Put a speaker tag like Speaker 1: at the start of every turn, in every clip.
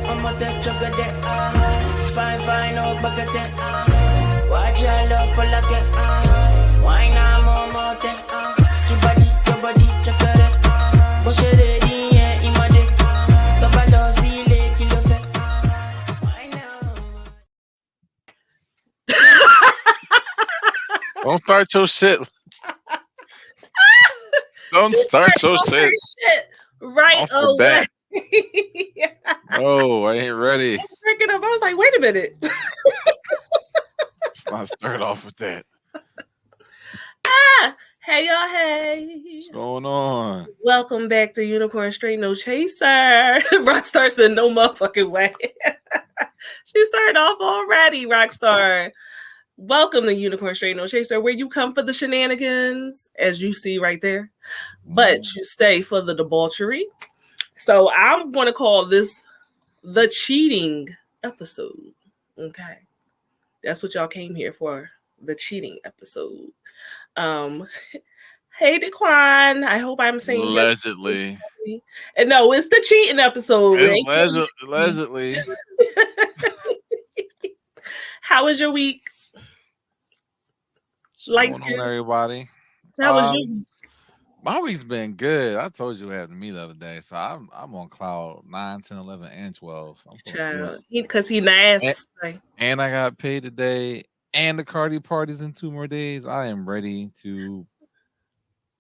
Speaker 1: I'm a that chocolate, fine, oh, bucket, watch your love for like it, why not more, your body, chocolate, push it ready, yeah, in my day, the ball, see, lake, you love it, why now?
Speaker 2: Don't start your shit. Don't start your shit.
Speaker 3: Right away.
Speaker 2: Oh, I ain't ready.
Speaker 3: I was like, wait a minute.
Speaker 2: Let's not start off with that.
Speaker 3: Hey, y'all, hey.
Speaker 2: What's going on?
Speaker 3: Welcome back to Unicorn Straight No Chaser. Rockstar said no motherfucking way. She started off already, Rockstar. Welcome to Unicorn Straight No Chaser, where you come for the shenanigans, as you see right there, but you stay for the debauchery. So I'm going to call this the cheating episode. Okay. That's what y'all came here for, the cheating episode. Hey, Daquan. I hope I'm saying
Speaker 2: allegedly.
Speaker 3: And no, it's the cheating episode.
Speaker 2: Allegedly.
Speaker 3: How was your week?
Speaker 2: What's going on, everybody?
Speaker 3: How was your week?
Speaker 2: My week's been good. I told you what happened to me the other day. So I'm on cloud 9, 10, 11, and 12.
Speaker 3: Because he nice.
Speaker 2: And I got paid today. And the Carty party's in 2 more days. I am ready to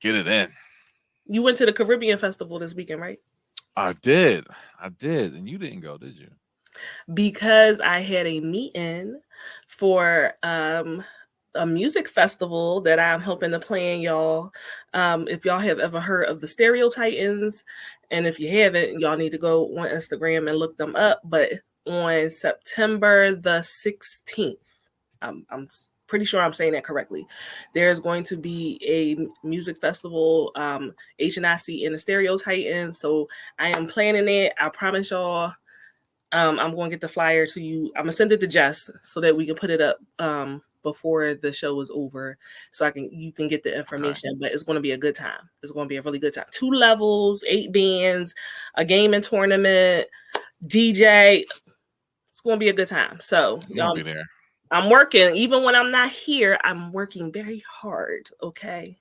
Speaker 2: get it in.
Speaker 3: You went to the Caribbean Festival this weekend, right?
Speaker 2: I did. And you didn't go, did you?
Speaker 3: Because I had a meeting for a music festival that I'm hoping to plan, y'all. If y'all have ever heard of the Stereo Titans, and if you haven't, y'all need to go on Instagram and look them up. But on September the 16th, I'm pretty sure I'm saying that correctly, there's going to be a music festival, HNIC and the Stereo Titans. So I am planning it. I promise y'all, I'm going to get the flyer to you. I'm going to send it to Jess so that we can put it up before the show is over, so you can get the information. Okay. But it's going to be a good time. It's going to be a really good time. 2 levels, 8 bands, a gaming tournament, DJ. It's going to be a good time. So y'all be there. I'm working. Even when I'm not here, I'm working very hard. Okay.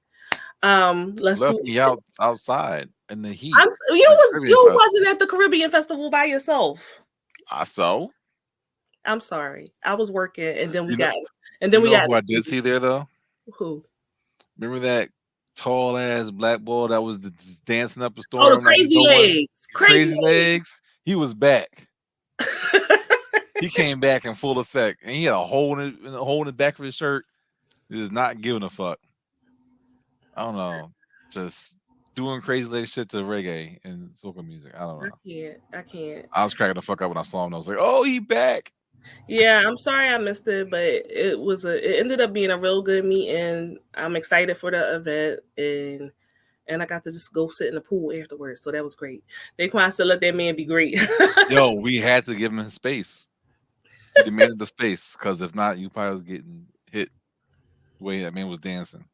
Speaker 3: Let's
Speaker 2: left me outside in the heat.
Speaker 3: You wasn't at the Caribbean Festival by yourself. I'm sorry. I was working, and then we got. And then we got.
Speaker 2: Who I did see there though?
Speaker 3: Who?
Speaker 2: Remember that tall ass black boy that was dancing up a storm?
Speaker 3: Oh, the crazy legs.
Speaker 2: Crazy legs. He was back. He came back in full effect, and he had a hole in the back of his shirt. He is not giving a fuck. I don't know, just doing crazy leg shit to reggae and soca music. I don't know.
Speaker 3: I can't.
Speaker 2: I was cracking the fuck up when I saw him. I was like, "Oh, he back."
Speaker 3: Yeah, I'm sorry I missed it, but it ended up being a real good meeting. I'm excited for the event, and I got to just go sit in the pool afterwards, so that was great. They quite still let that man be great.
Speaker 2: Yo, we had to give him his space. He demanded the space, because if not, you probably was getting hit the way that man was dancing.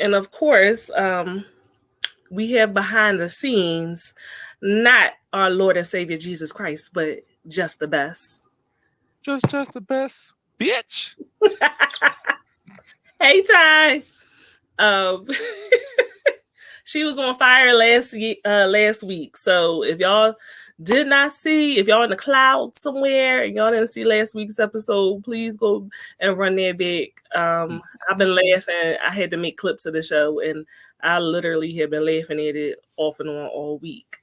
Speaker 3: And of course, we have behind the scenes, not our Lord and Savior Jesus Christ, but just the best.
Speaker 2: Just the best, bitch.
Speaker 3: Hey, Ty. She was on fire last week. So if y'all did not see, if y'all in the cloud somewhere and y'all didn't see last week's episode, please go and run that back. I've been laughing. I had to make clips of the show, and I literally have been laughing at it off and on all week.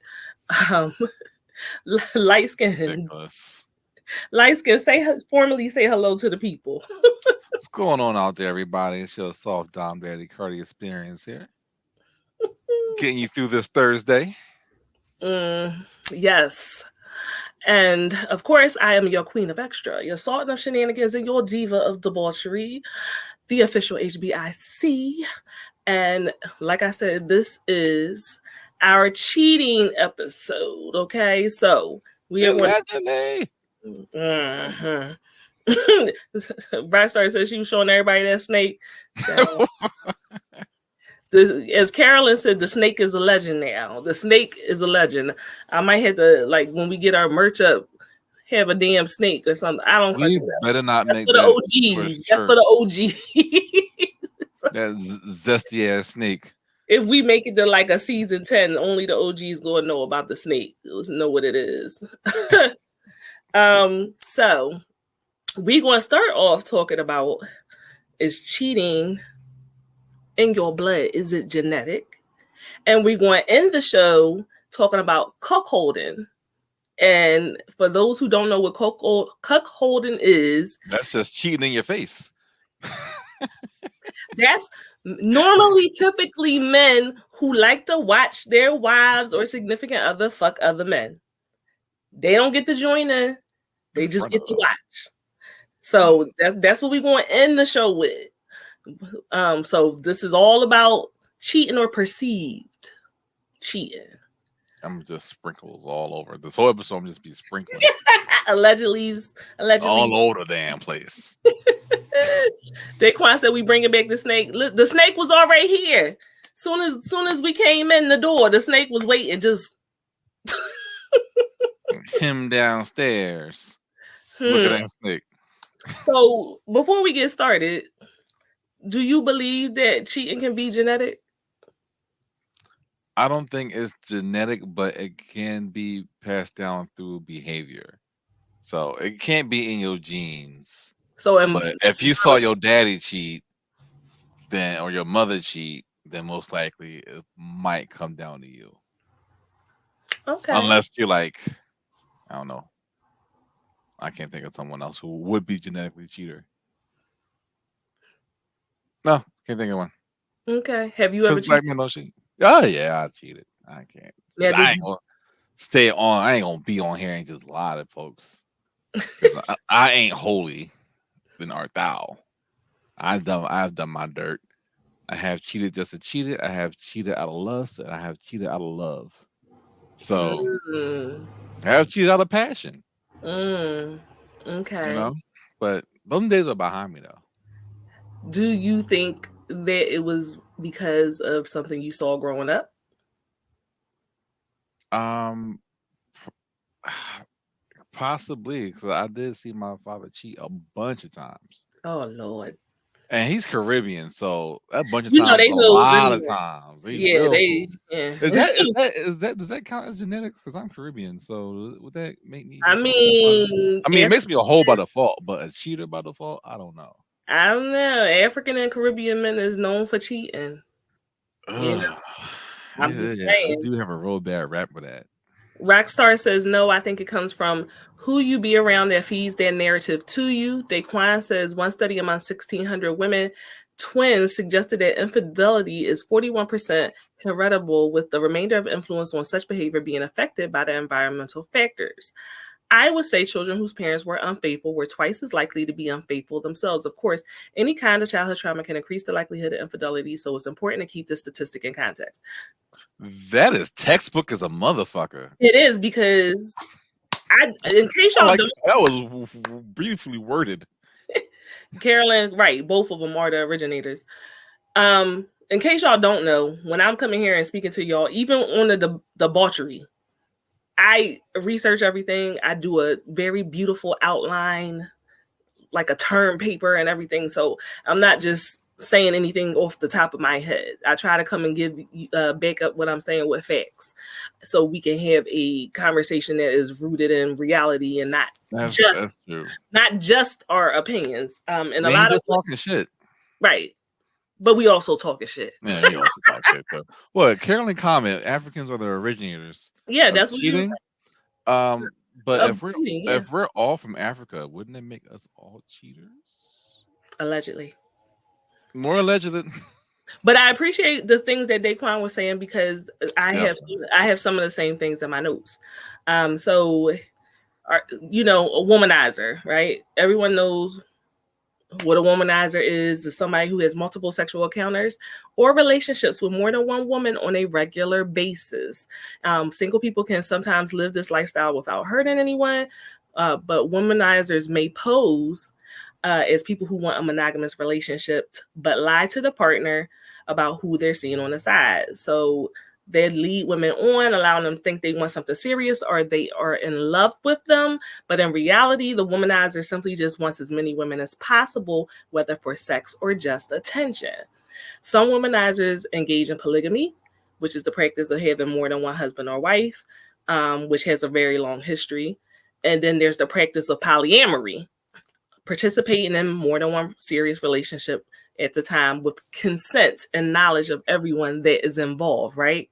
Speaker 3: Light skin, formally say hello to the people.
Speaker 2: What's going on out there, everybody? It's your soft Dom Daddy Carty experience here. Getting you through this Thursday.
Speaker 3: Yes. And of course, I am your queen of extra, your sultan of shenanigans, and your diva of debauchery, the official HBIC. And like I said, this is our cheating episode. Okay, so we are Brad started said she was showing everybody that snake. So, As Carolyn said, the snake is a legend now. The snake is a legend. I might have to, like, when we get our merch up, have a damn snake or something. I don't
Speaker 2: We
Speaker 3: fucking know.
Speaker 2: better not
Speaker 3: That's
Speaker 2: make
Speaker 3: for the
Speaker 2: that
Speaker 3: OGs.
Speaker 2: first
Speaker 3: That's
Speaker 2: shirt.
Speaker 3: for the OGs.
Speaker 2: That zesty ass snake.
Speaker 3: If we make it to like a season 10, only the OGs gonna know about the snake. Know what it is. So we're gonna start off talking about, is cheating in your blood? Is it genetic? And we're going to end the show talking about cuckolding. And for those who don't know what cuckolding is,
Speaker 2: That's just cheating in your face.
Speaker 3: that's normally typically men who like to watch their wives or significant other fuck other men. They don't get to join in. They just get to watch. So that's what we're going to end the show with. So this is all about cheating or perceived cheating.
Speaker 2: I'm just sprinkles all over. This whole episode I'm just be sprinkling.
Speaker 3: allegedly
Speaker 2: all over the damn place.
Speaker 3: Daquan said we bringing back the snake. The snake was already here. Soon as we came in the door, the snake was waiting. Just
Speaker 2: him downstairs. Look at that snake.
Speaker 3: So before we get started, do you believe that cheating can be genetic?
Speaker 2: I don't think it's genetic, but it can be passed down through behavior. So it can't be in your genes. But if you saw your daddy cheat, then or your mother cheat, then most likely it might come down to you.
Speaker 3: Okay.
Speaker 2: Unless you're like, I don't know. I can't think of someone else who would be genetically cheater. No, can't think of one.
Speaker 3: Okay. Have you ever
Speaker 2: cheated? No cheat. Oh yeah, I cheated. I can't.
Speaker 3: Yeah,
Speaker 2: I ain't gonna stay on. I ain't gonna be on here and just lie to folks. I ain't holy, then art thou. I've done my dirt. I have cheated just to cheat it. I have cheated out of lust, and I have cheated out of love. So I have cheated out of passion.
Speaker 3: Okay.
Speaker 2: You know, but those days are behind me though.
Speaker 3: Do you think that it was because of something you saw growing up?
Speaker 2: Possibly, because I did see my father cheat a bunch of times.
Speaker 3: Oh Lord!
Speaker 2: And he's Caribbean, so a bunch of
Speaker 3: times,
Speaker 2: a lot of times.
Speaker 3: Yeah.
Speaker 2: Does that count as genetics? Because I'm Caribbean, so would that make me?
Speaker 3: I mean,
Speaker 2: it makes me a hoe by default, but a cheater by default, I don't know.
Speaker 3: I don't know. African and Caribbean men is known for cheating. You know? I'm just saying.
Speaker 2: I do have a real bad rap for that.
Speaker 3: Rockstar says, no, I think it comes from who you be around that feeds their narrative to you. Daquan says, one study among 1,600 women twins suggested that infidelity is 41% heritable, with the remainder of influence on such behavior being affected by the environmental factors. I would say children whose parents were unfaithful were twice as likely to be unfaithful themselves. Of course, any kind of childhood trauma can increase the likelihood of infidelity, so it's important to keep this statistic in context.
Speaker 2: That is textbook as a motherfucker.
Speaker 3: It is, because in case y'all don't,
Speaker 2: that was briefly worded.
Speaker 3: Carolyn, right? Both of them are the originators. In case y'all don't know, when I'm coming here and speaking to y'all, even on the debauchery, I research everything. I do a very beautiful outline, like a term paper and everything. So I'm not just saying anything off the top of my head. I try to come and give back up what I'm saying with facts, so we can have a conversation that is rooted in reality and not just our opinions. And a lot of
Speaker 2: talking shit,
Speaker 3: right? But we also talking shit.
Speaker 2: Yeah, we also talk shit though. Well, Carolyn comment: Africans are the originators.
Speaker 3: Yeah, that's
Speaker 2: cheating. But if we're all from Africa, wouldn't it make us all cheaters?
Speaker 3: Allegedly.
Speaker 2: More allegedly.
Speaker 3: But I appreciate the things that Daquan was saying, because I have some of the same things in my notes. So, a womanizer, right? Everyone knows what a womanizer is somebody who has multiple sexual encounters or relationships with more than one woman on a regular basis. Single people can sometimes live this lifestyle without hurting anyone, but womanizers may pose as people who want a monogamous relationship but lie to the partner about who they're seeing on the side. So they lead women on, allowing them to think they want something serious or they are in love with them. But in reality, the womanizer simply just wants as many women as possible, whether for sex or just attention. Some womanizers engage in polygamy, which is the practice of having more than one husband or wife, which has a very long history. And then there's the practice of polyamory, participating in more than one serious relationship at the time with consent and knowledge of everyone that is involved, right?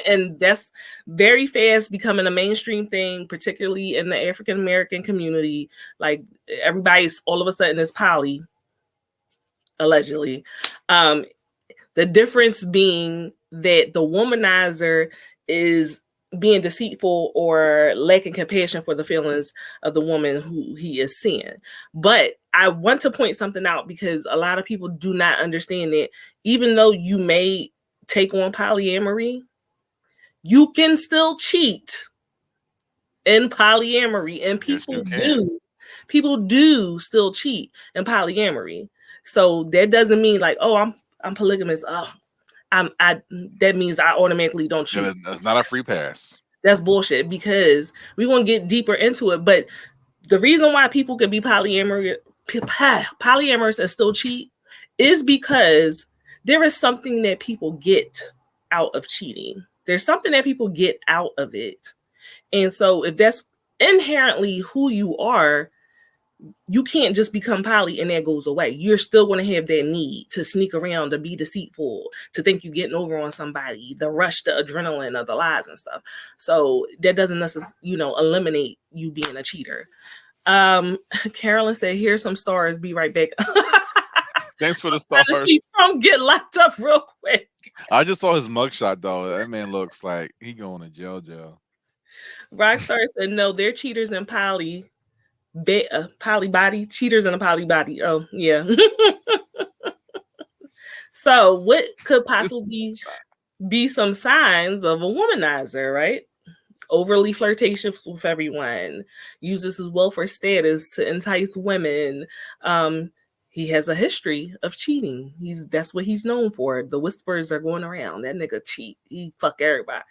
Speaker 3: And that's very fast becoming a mainstream thing, particularly in the African American community. Like everybody's all of a sudden is poly, allegedly. The difference being that the womanizer is being deceitful or lacking compassion for the feelings of the woman who he is seeing. But I want to point something out because a lot of people do not understand that even though you may take on polyamory, you can still cheat in polyamory, and people do still cheat in polyamory. So that doesn't mean like, oh, I'm polygamous. Oh, that means I automatically don't cheat.
Speaker 2: Yeah, that's not a free pass.
Speaker 3: That's bullshit, because we're gonna get deeper into it. But the reason why people can be polyamorous and still cheat is because there is something that people get out of cheating. There's something that people get out of it. And so if that's inherently who you are, you can't just become poly and that goes away. You're still going to have that need to sneak around, to be deceitful, to think you're getting over on somebody, the rush, the adrenaline of the lies and stuff. So that doesn't necessarily, eliminate you being a cheater. Carolyn said, here's some stars. Be right back.
Speaker 2: Thanks for the stars.
Speaker 3: Trump get locked up real quick.
Speaker 2: I just saw his mugshot though. That man looks like he going to jail.
Speaker 3: Rockstar said, no, they're cheaters in poly. Poly body, cheaters in a poly body. Oh, yeah. So what could possibly be some signs of a womanizer, right? Overly flirtatious with everyone, uses his wealth or status to entice women. He has a history of cheating. That's what he's known for. The whispers are going around. That nigga cheat. He fuck everybody.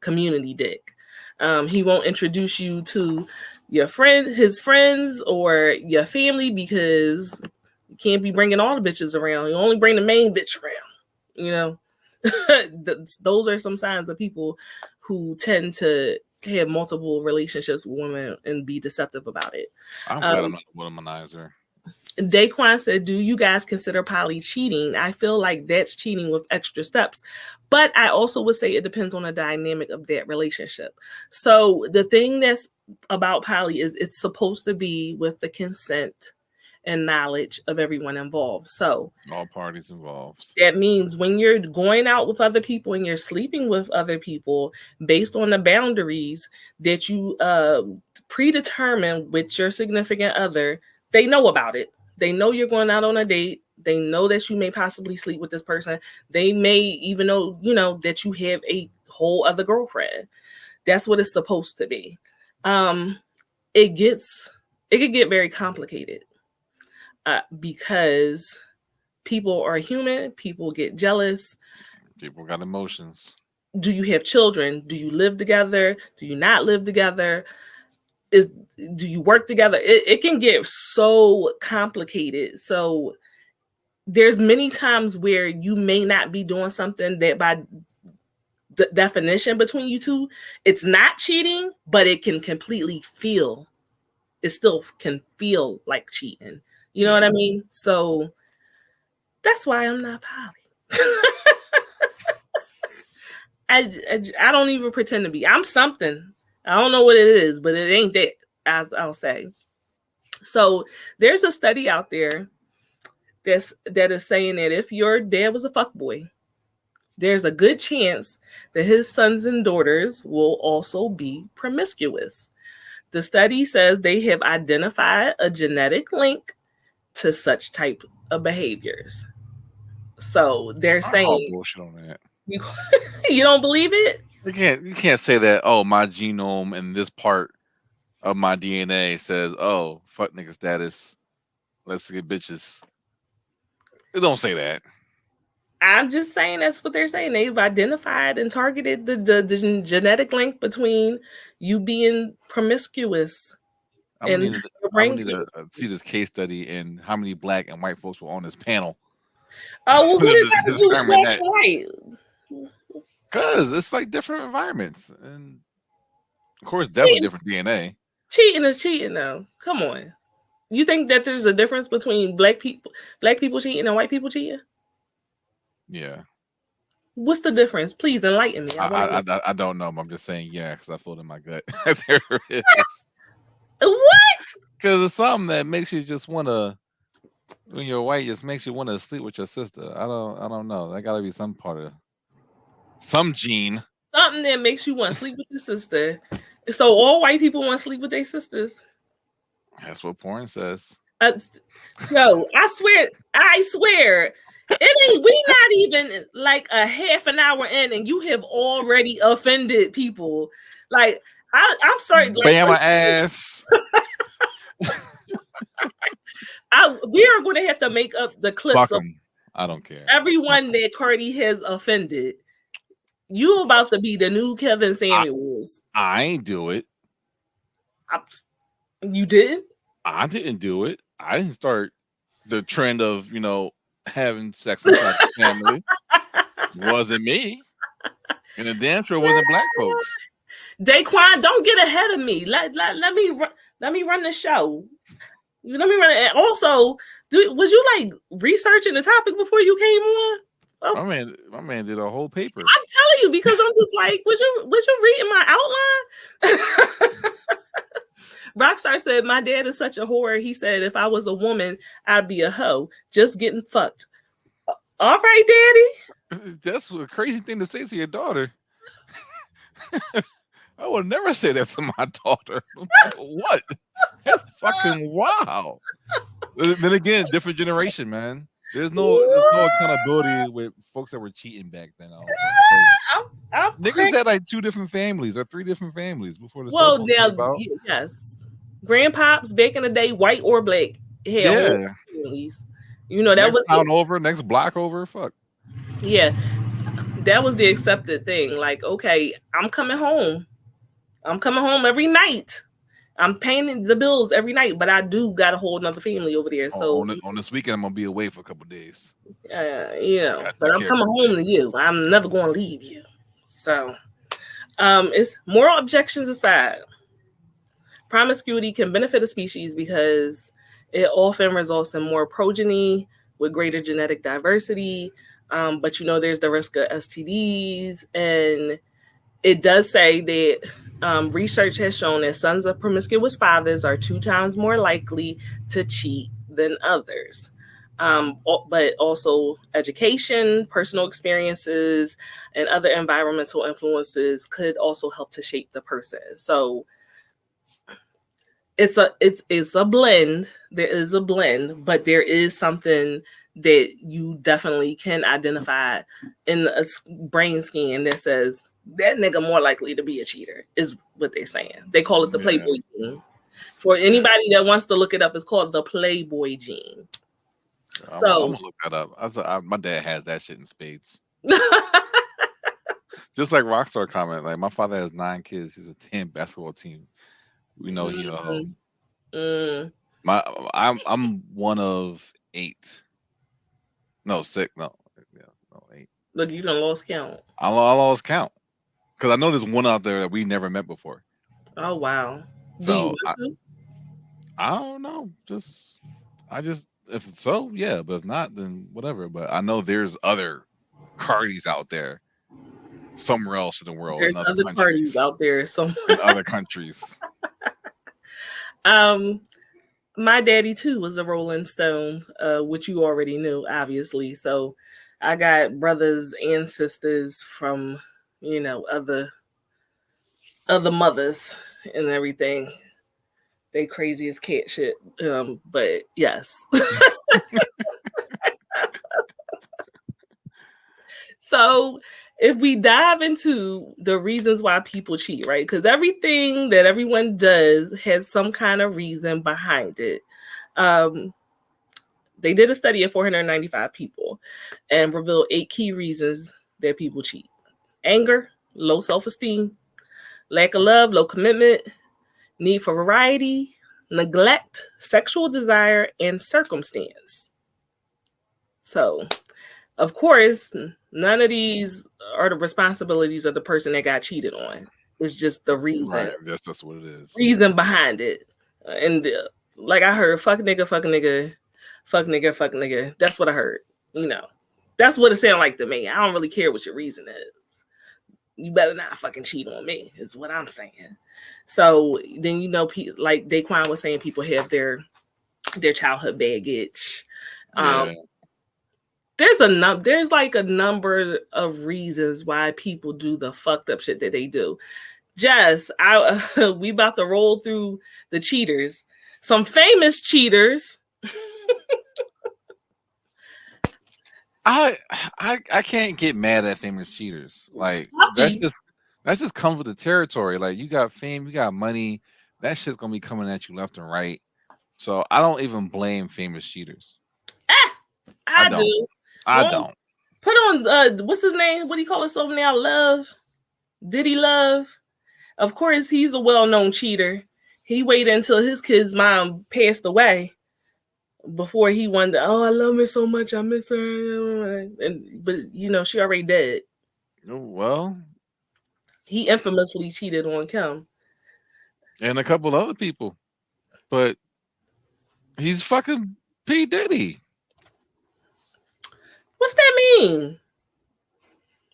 Speaker 3: Community dick. He won't introduce you to his friends or your family, because you can't be bringing all the bitches around. You only bring the main bitch around. Those are some signs of people who tend to have multiple relationships with women and be deceptive about it.
Speaker 2: I'm glad I'm not a womanizer.
Speaker 3: Daquan said, do you guys consider poly cheating? I feel like that's cheating with extra steps. But I also would say it depends on the dynamic of that relationship. So the thing that's about poly is it's supposed to be with the consent and knowledge of everyone involved. So
Speaker 2: all parties involved.
Speaker 3: That means when you're going out with other people and you're sleeping with other people, based on the boundaries that you predetermine with your significant other, they know about it. They know you're going out on a date. They know that you may possibly sleep with this person. They may even know, that you have a whole other girlfriend. That's what it's supposed to be. It could get very complicated because people are human. People get jealous.
Speaker 2: People got emotions.
Speaker 3: Do you have children? Do you live together? Do you not live together? Do you work together? It can get so complicated. So there's many times where you may not be doing something that by definition between you two, it's not cheating, but it can completely feel, it still can feel like cheating. You know what I mean? So that's why I'm not poly. I don't even pretend to be. I'm something. I don't know what it is, but it ain't that, as I'll say. So there's a study out there that is saying that if your dad was a fuckboy, there's a good chance that his sons and daughters will also be promiscuous. The study says they have identified a genetic link to such type of behaviors. So they're saying,
Speaker 2: bullshit on that.
Speaker 3: You don't believe it?
Speaker 2: You can't say that, oh, my genome and this part of my DNA says, oh, fuck nigga status, let's get bitches. It don't say that.
Speaker 3: I'm just saying that's what they're saying. They've identified and targeted the genetic link between you being promiscuous.
Speaker 2: I'm gonna need to see this case study and how many black and white folks were on this panel.
Speaker 3: Oh, well, what does that to do with
Speaker 2: determine
Speaker 3: black
Speaker 2: that.
Speaker 3: and white?
Speaker 2: Because it's like different environments, and of course, definitely different DNA.
Speaker 3: Cheating is cheating, though. Come on, you think that there's a difference between black people cheating and white people cheating?
Speaker 2: Yeah.
Speaker 3: What's the difference? Please enlighten me.
Speaker 2: I don't know. But I'm just saying, yeah, because I feel it in my gut. There is.
Speaker 3: What?
Speaker 2: Because it's something that makes you just want to, when you're white, just makes you want to sleep with your sister. I don't know. That got to be some part of some gene.
Speaker 3: Something that makes you want to sleep with your sister. So all white people want to sleep with their sisters.
Speaker 2: That's what porn says.
Speaker 3: No, I swear, it ain't. We not even like a half an hour in, and you have already offended people. Like I'm sorry, like,
Speaker 2: Bama ass.
Speaker 3: We are going to have to make up the clips of
Speaker 2: I don't care.
Speaker 3: Everyone that Cardi has offended. You about to be the new Kevin Samuels.
Speaker 2: I ain't do it.
Speaker 3: You didn't?
Speaker 2: I didn't do it. I didn't start the trend of, having sex inside the family. Wasn't me. And the damn sure wasn't black folks.
Speaker 3: Daquan, don't get ahead of me. Let me run the show. Let me run it. And also, was you like researching the topic before you came on?
Speaker 2: Oh. My man did a whole paper.
Speaker 3: I'm telling you, because I'm just like, was you reading my outline? Rockstar said, my dad is such a whore. He said, if I was a woman, I'd be a hoe, just getting fucked. All right, daddy.
Speaker 2: That's a crazy thing to say to your daughter. I would never say that to my daughter. What? That's fucking wow. Then again, different generation, man. There's no accountability with folks that were cheating back then. Niggas had like 2 different families or 3 different families before the cell phone came about.
Speaker 3: Yes. Grandpops back in the day, white or black, had families. That
Speaker 2: next
Speaker 3: was
Speaker 2: town over, next block over. Fuck.
Speaker 3: Yeah, that was the accepted thing. Like, okay, I'm coming home every night. I'm paying the bills every night, but I do got a whole nother family over there. So
Speaker 2: on this weekend, I'm gonna be away for a couple of days.
Speaker 3: But I'm coming home to you. I'm never going to leave you. So, it's moral objections aside. Promiscuity can benefit a species because it often results in more progeny with greater genetic diversity. But there's the risk of STDs, and it does say that research has shown that sons of promiscuous fathers are 2 times more likely to cheat than others. But also education, personal experiences, and other environmental influences could also help to shape the person. So it's a blend. There is a blend, but there is something that you definitely can identify in a brain scan that says that nigga more likely to be a cheater, is what they're saying. They call it the Playboy gene. For anybody that wants to look it up, it's called the Playboy gene.
Speaker 2: I'm gonna look that up. My dad has that shit in spades. Just like Rockstar comment, like my father has 9 kids. He's a 10 basketball team. We know he. I'm one of 8. No, 6. No, 8.
Speaker 3: Look, you done lost count.
Speaker 2: I lost count because I know there's one out there that we never met before.
Speaker 3: Oh wow!
Speaker 2: So I don't know. If so, yeah. But if not, then whatever. But I know there's other Cardys out there somewhere else in the world.
Speaker 3: There's other parties out there
Speaker 2: in other countries.
Speaker 3: My daddy too was a Rolling Stone, which you already knew, obviously. So I got brothers and sisters from, other mothers and everything. They crazy as cat shit. But yes. So if we dive into the reasons why people cheat, right? Because everything that everyone does has some kind of reason behind it. They did a study of 495 people and revealed 8 key reasons that people cheat. Anger, low self-esteem, lack of love, low commitment, need for variety, neglect, sexual desire, and circumstance. So, of course, none of these are the responsibilities of the person that got cheated on. It's just the reason.
Speaker 2: Right. That's what it is.
Speaker 3: Reason behind it. And like I heard, fuck nigga, fuck nigga, fuck nigga, fuck nigga. That's what I heard. You know, that's what it sounded like to me. I don't really care what your reason is. You better not fucking cheat on me, is what I'm saying. So then, you know, like Daquan was saying, people have their childhood baggage.
Speaker 2: Yeah.
Speaker 3: There's like a number of reasons why people do the fucked up shit that they do. Jess, we about to roll through the cheaters. Some famous cheaters.
Speaker 2: I can't get mad at famous cheaters. Like that's just comes with the territory. Like you got fame, you got money, that shit's gonna be coming at you left and right. So I don't even blame famous cheaters.
Speaker 3: I do.
Speaker 2: I don't.
Speaker 3: Put on what's his name? What do you call himself now? Love? Diddy Love? Of course, he's a well-known cheater. He waited until his kid's mom passed away before he wondered, oh, I love her so much, I miss her. But you know, she already dead.
Speaker 2: Well,
Speaker 3: he infamously cheated on Kim
Speaker 2: and a couple other people, but he's fucking P. Diddy.
Speaker 3: What's that mean?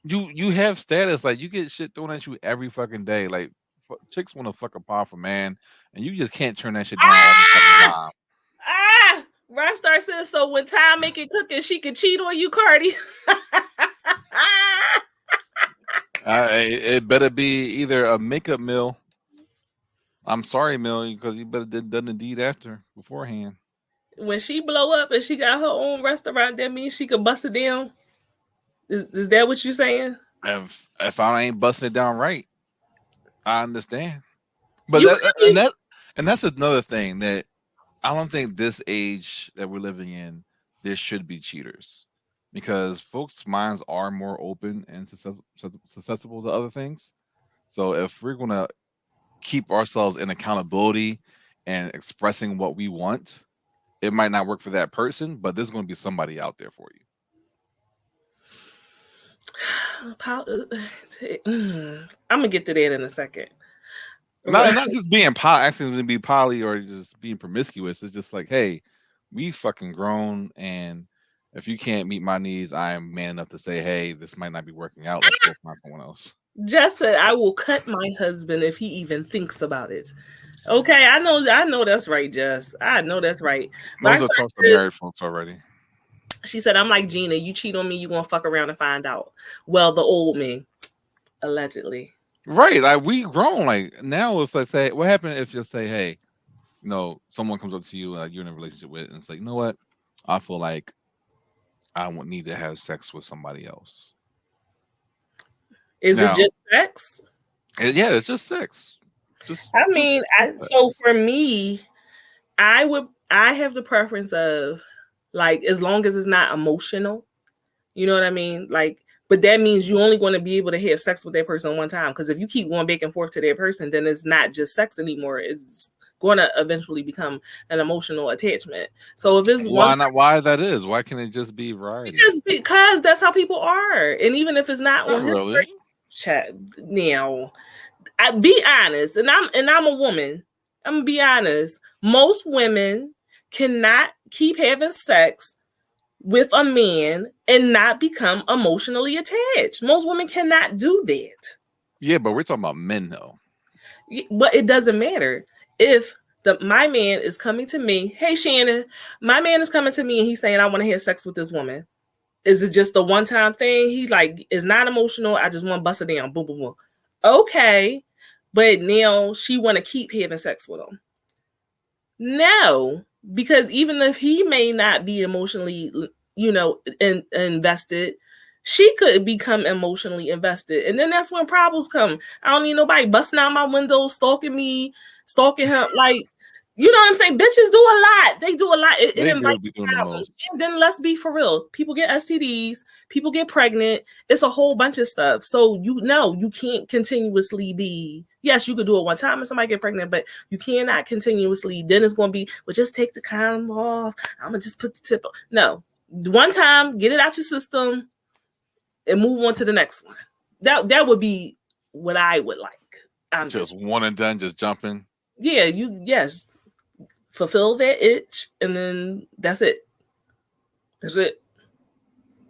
Speaker 2: You have status, like you get shit thrown at you every fucking day. Like chicks want to fuck a powerful man, and you just can't turn that shit down every fucking time.
Speaker 3: Rockstar says, so when Time make it cooking, she can cheat on you, Carty.
Speaker 2: It better be either a makeup mill. I'm sorry, Mill, because you better done the deed beforehand.
Speaker 3: When she blow up and she got her own restaurant, that means she could bust it down. Is that what you're saying?
Speaker 2: If I ain't busting it down right, I understand. But that's another thing that I don't think this age that we're living in, there should be cheaters, because folks' minds are more open and susceptible to other things. So if we're gonna keep ourselves in accountability and expressing what we want, it might not work for that person, but there's going to be somebody out there for you.
Speaker 3: I'm gonna get to that in a second.
Speaker 2: Not just being asking to be poly or just being promiscuous. It's just like, hey, we fucking grown, and if you can't meet my needs, I am man enough to say, hey, this might not be working out. Let's go find someone else.
Speaker 3: Jess said, I will cut my husband if he even thinks about it. Okay, I know that's right, Jess. I know that's right.
Speaker 2: Those are talks to married folks already.
Speaker 3: She said, I'm like Gina, you cheat on me, you gonna fuck around and find out. Well, the old me, allegedly.
Speaker 2: Right, like we grown. Like now, if let's say, what happened if you say, hey, you know, someone comes up to you, you're in a relationship with, and it's like, you know what, I feel like I won't need to have sex with somebody else.
Speaker 3: Is it just sex?
Speaker 2: Yeah, it's just sex.
Speaker 3: So for me, I have the preference of, like, as long as it's not emotional, you know what I mean? Like, but that means you're only going to be able to have sex with that person one time. Because if you keep going back and forth to that person, then it's not just sex anymore. It's going to eventually become an emotional attachment. So if it's
Speaker 2: why that is? Why can't it just be variety?
Speaker 3: Because that's how people are. And even if it's not on
Speaker 2: really
Speaker 3: chat now, I be honest, and I'm a woman. I'm gonna be honest. Most women cannot keep having sex with a man and not become emotionally attached. Most women cannot do that.
Speaker 2: Yeah, but we're talking about men, though.
Speaker 3: But it doesn't matter. If my man is coming to me, hey Shannon, my man is coming to me and he's saying, I want to have sex with this woman. Is it just a one-time thing? He like is not emotional. I just want to bust it down. Boom, boom, boom. Okay. But now she want to keep having sex with him. No, because even if he may not be emotionally, invested, she could become emotionally invested. And then that's when problems come. I don't need nobody busting out my window, stalking me, stalking her. Like, You know what I'm saying? Bitches do a lot. They do a lot. It
Speaker 2: They do
Speaker 3: invites
Speaker 2: be doing the
Speaker 3: problems.
Speaker 2: most.
Speaker 3: And then let's be for real. People get STDs. People get pregnant. It's a whole bunch of stuff. So you can't continuously be. Yes, you could do it one time and somebody get pregnant, but you cannot continuously. Then it's going to be, well, just take the condom off. I'm gonna just put the tip on. No, one time, get it out your system, and move on to the next one. That would be what I would like. I'm
Speaker 2: just one and done, just jumping.
Speaker 3: Yeah, yes. Fulfill that itch, and then that's it. That's it.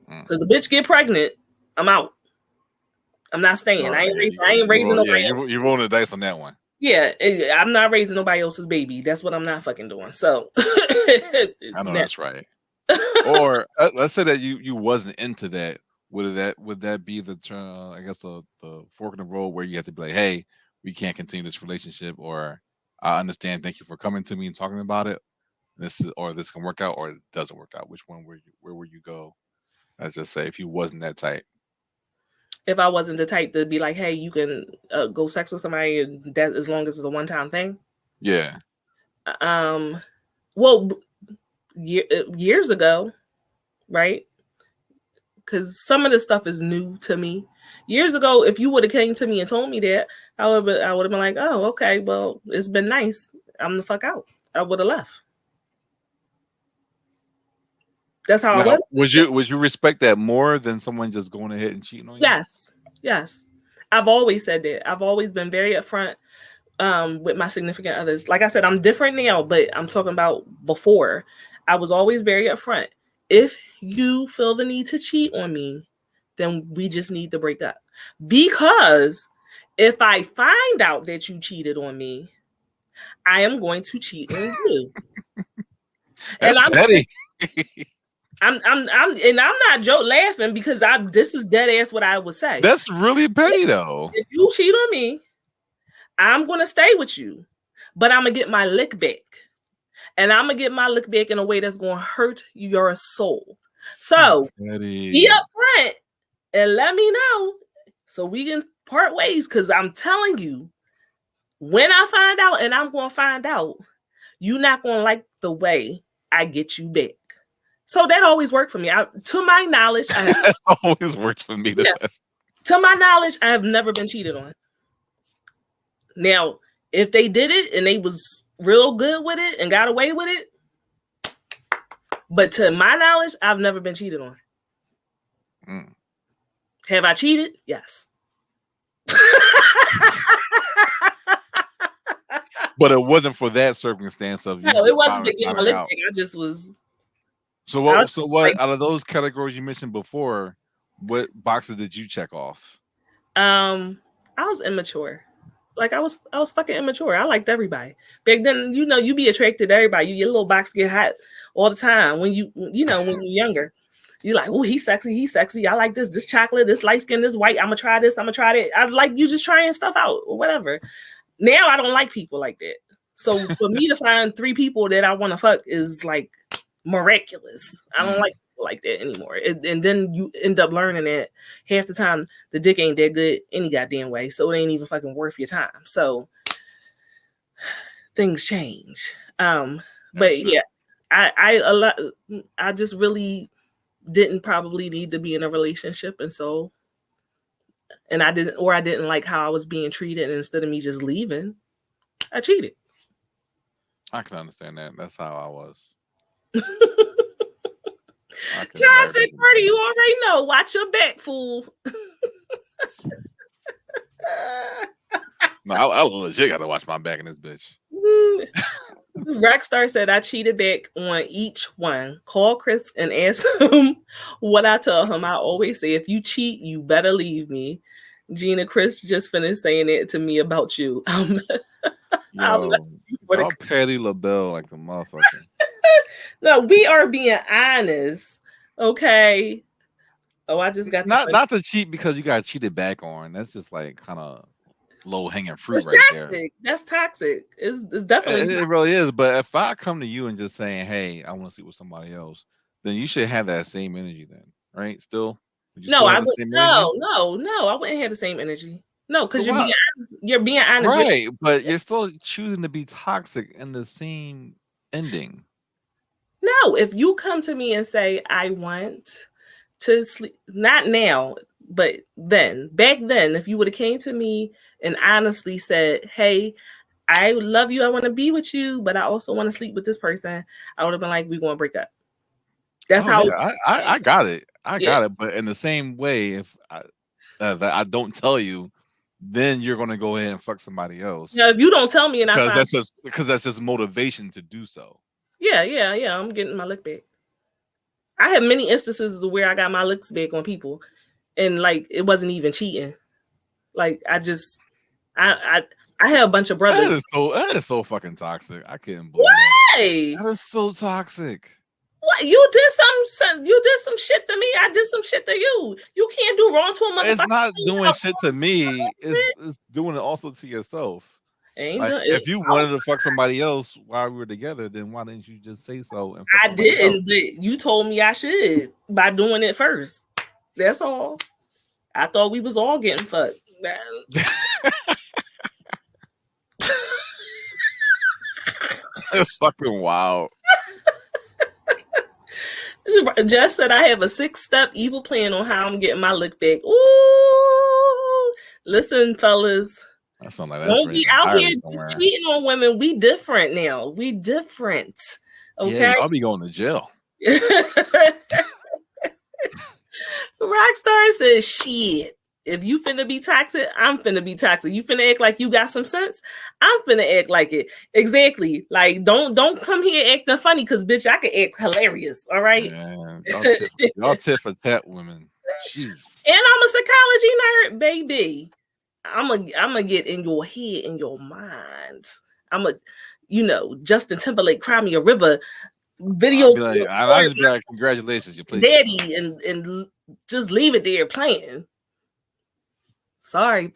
Speaker 3: Because a bitch get pregnant, I'm out. I'm not staying.
Speaker 2: Oh,
Speaker 3: I ain't raising nobody.
Speaker 2: Yeah, you're rolling the dice on that one.
Speaker 3: Yeah, I'm not raising nobody else's baby. That's what I'm not fucking doing. So
Speaker 2: I know that's right. Or let's say that you wasn't into that. Would that be the I guess the fork in the road where you have to be like, hey, we can't continue this relationship, or I understand. Thank you for coming to me and talking about it. This can work out, or it doesn't work out. Where would you go? Let's just say if you wasn't that type.
Speaker 3: If I wasn't the type to be like, hey, you can go sex with somebody, and that as long as it's a one-time thing.
Speaker 2: Yeah.
Speaker 3: Well, years ago, right? Because some of this stuff is new to me. Years ago, if you would have came to me and told me that, I would have been like, oh, okay, well, it's been nice. I'm the fuck out. I would have left. That's how I was.
Speaker 2: Would you respect that more than someone just going ahead and cheating on you?
Speaker 3: Yes. I've always said that. I've always been very upfront with my significant others. Like I said, I'm different now, but I'm talking about before. I was always very upfront. If you feel the need to cheat on me, then we just need to break up. Because if I find out that you cheated on me, I am going to cheat on you.
Speaker 2: That's petty.
Speaker 3: I'm not laughing because this is dead ass what I would say.
Speaker 2: That's really petty though.
Speaker 3: If you cheat on me, I'm gonna stay with you, but I'm gonna get my lick back. And I'm gonna get my lick back in a way that's gonna hurt your soul. So be upfront and let me know so we can part ways. Because I'm telling you, when I find out, and I'm gonna find out, you're not gonna like the way I get you back. So that always worked for me. To my knowledge,
Speaker 2: that always worked for me.
Speaker 3: To my knowledge, I have never been cheated on. Now, if they did it and they was real good with it and got away with it, but to my knowledge, I've never been cheated on. Have I cheated? Yes.
Speaker 2: But it wasn't for that circumstance of you.
Speaker 3: No, it wasn't to get my lip. I just was.
Speaker 2: So what out of those categories you mentioned before, what boxes did you check off?
Speaker 3: I was immature. Like I was fucking immature. I liked everybody. Back then, you be attracted to everybody. Your little box get hot all the time when when you're younger. You're like, oh, he's sexy. I like this chocolate, this light skin, this white. I'm gonna try this. I'm gonna try that. I like you just trying stuff out or whatever. Now I don't like people like that. So for me to find 3 people that I want to fuck is like miraculous. I don't like people like that anymore. And then you end up learning that half the time the dick ain't that good any goddamn way. So it ain't even fucking worth your time. So things change. But yeah, I just really didn't probably need to be in a relationship, and I didn't like how I was being treated, and instead of me just leaving, I cheated.
Speaker 2: I can understand that. That's how I was.
Speaker 3: Toxic Carty, you already know. Watch your back, fool.
Speaker 2: No, I legit got to watch my back in this bitch.
Speaker 3: Rockstar said I cheated back on each one. Call Chris and ask him what I tell him. I always say, if you cheat, you better leave me. Gina, Chris just finished saying it to me about you.
Speaker 2: Yo, Patty LaBelle like the motherfucker.
Speaker 3: No, we are being honest. Okay. Oh, I just got
Speaker 2: not to cheat because you got cheated back on. That's just like kind of low hanging fruit right there.
Speaker 3: That's toxic. It's definitely
Speaker 2: it really is. But if I come to you and just saying, hey, I want to sleep with somebody else, then you should have that same energy then, right? Still?
Speaker 3: No, I wouldn't. No, I wouldn't have the same energy. No, because
Speaker 2: So what?
Speaker 3: you're being honest.
Speaker 2: Right, but you're still choosing to be toxic in the same ending.
Speaker 3: No, if you come to me and say, I want to sleep, not now, but then, back then, if you would have came to me and honestly said, hey, I love you, I want to be with you, but I also want to sleep with this person, I would have been like, we're going to break up. That's how.
Speaker 2: Yeah, I got it. I
Speaker 3: Yeah.
Speaker 2: got it. But in the same way, if that I don't tell you, then you're gonna go ahead and fuck somebody else.
Speaker 3: If you don't tell me and I find,
Speaker 2: because that's just motivation to do so.
Speaker 3: Yeah, I'm getting my lick back. I have many instances where I got my licks back on people, and like it wasn't even cheating. Like I have a bunch of brothers.
Speaker 2: That is so fucking toxic. I can't believe
Speaker 3: Why?
Speaker 2: that. That is so toxic.
Speaker 3: What, you did some shit to me. I did some shit to you. You can't do wrong to a motherfucker.
Speaker 2: It's not doing shit to me. It's doing it also to yourself. If you wanted to fuck somebody else while we were together, then why didn't you just say so? And
Speaker 3: I didn't, but you told me I should by doing it first. That's all. I thought we was all getting fucked.
Speaker 2: That's fucking wild.
Speaker 3: Jess said I have a 6-step evil plan on how I'm getting my lick back. Ooh, listen, fellas.
Speaker 2: That sounds like
Speaker 3: don't be out here cheating on women. We different now. We different. Okay.
Speaker 2: Yeah, I'll be going to jail.
Speaker 3: Rockstar says, shit. If you finna be toxic, I'm finna be toxic. You finna act like you got some sense, I'm finna act like it. Exactly. Like, don't come here acting funny, because bitch, I can act hilarious. All right.
Speaker 2: Man, y'all tit for tat women. Jesus.
Speaker 3: And I'm a psychology nerd, baby. I'm gonna get in your head, in your mind. I'm a, Justin Timberlake, Cry Me a River video.
Speaker 2: I'll just be like, congratulations, you played
Speaker 3: daddy, and just leave it there playing. Sorry.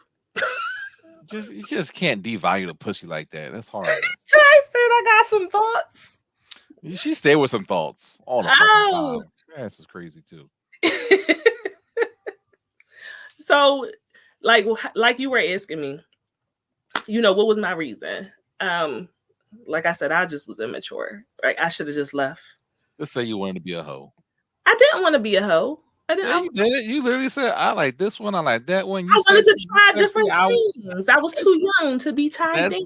Speaker 2: You just can't devalue the pussy like that. That's hard.
Speaker 3: I said I got some thoughts.
Speaker 2: She stay with some thoughts all the fucking time. Your ass is crazy too.
Speaker 3: So, like you were asking me, what was my reason? Like I said, I just was immature. Right? I should have just left.
Speaker 2: Just say you wanted to be a hoe.
Speaker 3: I didn't want to be a hoe.
Speaker 2: You did it. You literally said, I like this one, I like that one.
Speaker 3: I wanted to try different things. I was too young to be tied down.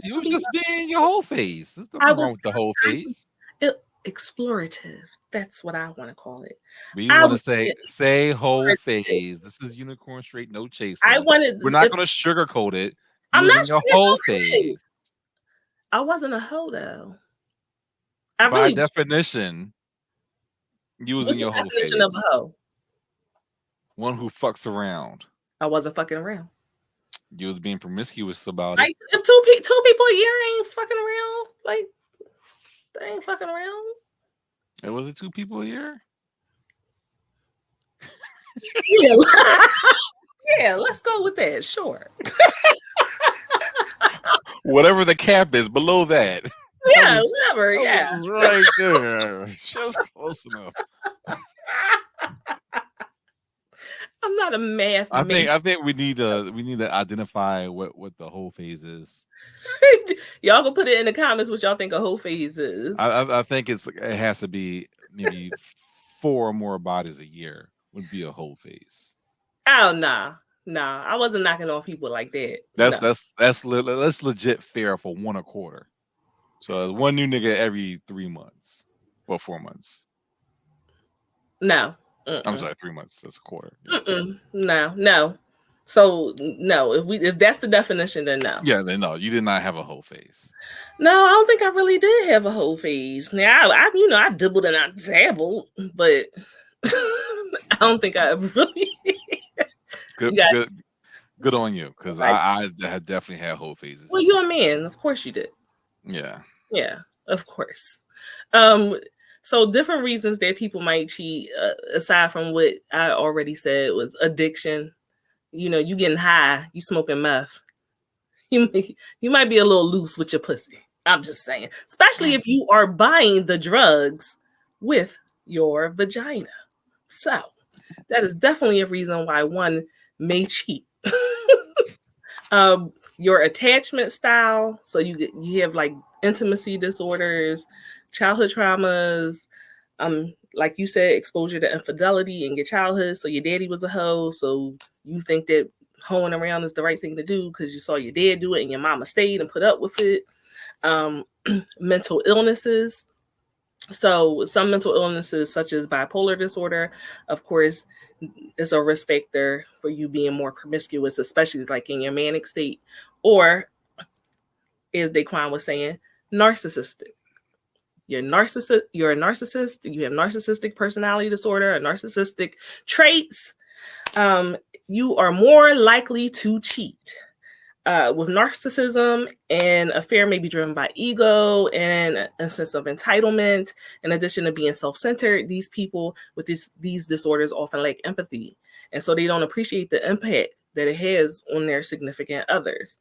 Speaker 2: You was just being your whole phase. There's nothing wrong with the whole phase.
Speaker 3: Explorative. That's what I want to call it.
Speaker 2: We want to say whole phase. This is unicorn straight, no chaser. We're not going to sugarcoat it.
Speaker 3: I'm not
Speaker 2: your whole phase.
Speaker 3: I wasn't a hoe though.
Speaker 2: By definition, using your whole phase.
Speaker 3: Of a hoe?
Speaker 2: One who fucks around.
Speaker 3: I wasn't fucking around.
Speaker 2: You was being promiscuous about
Speaker 3: it. If two people a year ain't fucking around, like they ain't fucking around.
Speaker 2: And was it 2 people a year?
Speaker 3: Yeah. Yeah, let's go with that. Sure.
Speaker 2: Whatever the cap is below that.
Speaker 3: Yeah, whatever. Yeah.
Speaker 2: Right there. Just close enough.
Speaker 3: I'm not a math.
Speaker 2: I think we need to identify what the whole phase is.
Speaker 3: Y'all can put it in the comments what y'all think a whole phase is.
Speaker 2: I think it has to be maybe 4 or more bodies a year would be a whole phase.
Speaker 3: Oh nah. I wasn't knocking off people like that.
Speaker 2: That's legit fair for 1 a quarter. So 1 new nigga every 3 months or 4 months.
Speaker 3: No.
Speaker 2: I'm sorry, 3 months. That's a quarter.
Speaker 3: No. So no, if that's the definition, then no.
Speaker 2: Yeah, then no, you did not have a whole phase.
Speaker 3: No, I don't think I really did have a whole phase. Now I dibbled and I dabbled, but I don't think I really.
Speaker 2: Good on you, because I had definitely had whole phases.
Speaker 3: Well, you're a man, of course you did. Yeah, of course. So different reasons that people might cheat, aside from what I already said, was addiction. You getting high, you smoking meth. You might be a little loose with your pussy. I'm just saying, especially if you are buying the drugs with your vagina. So that is definitely a reason why one may cheat. Your attachment style. So you have like intimacy disorders, childhood traumas, like you said, exposure to infidelity in your childhood. So your daddy was a hoe, so you think that hoeing around is the right thing to do because you saw your dad do it and your mama stayed and put up with it. Mental illnesses. So some mental illnesses, such as bipolar disorder, of course, is a risk factor for you being more promiscuous, especially like in your manic state, or as Daquan was saying, narcissistic. You're a narcissist. You have narcissistic personality disorder or narcissistic traits. You are more likely to cheat. With narcissism, an affair may be driven by ego and a sense of entitlement. In addition to being self-centered, these people with these disorders often lack empathy, and so they don't appreciate the impact that it has on their significant others.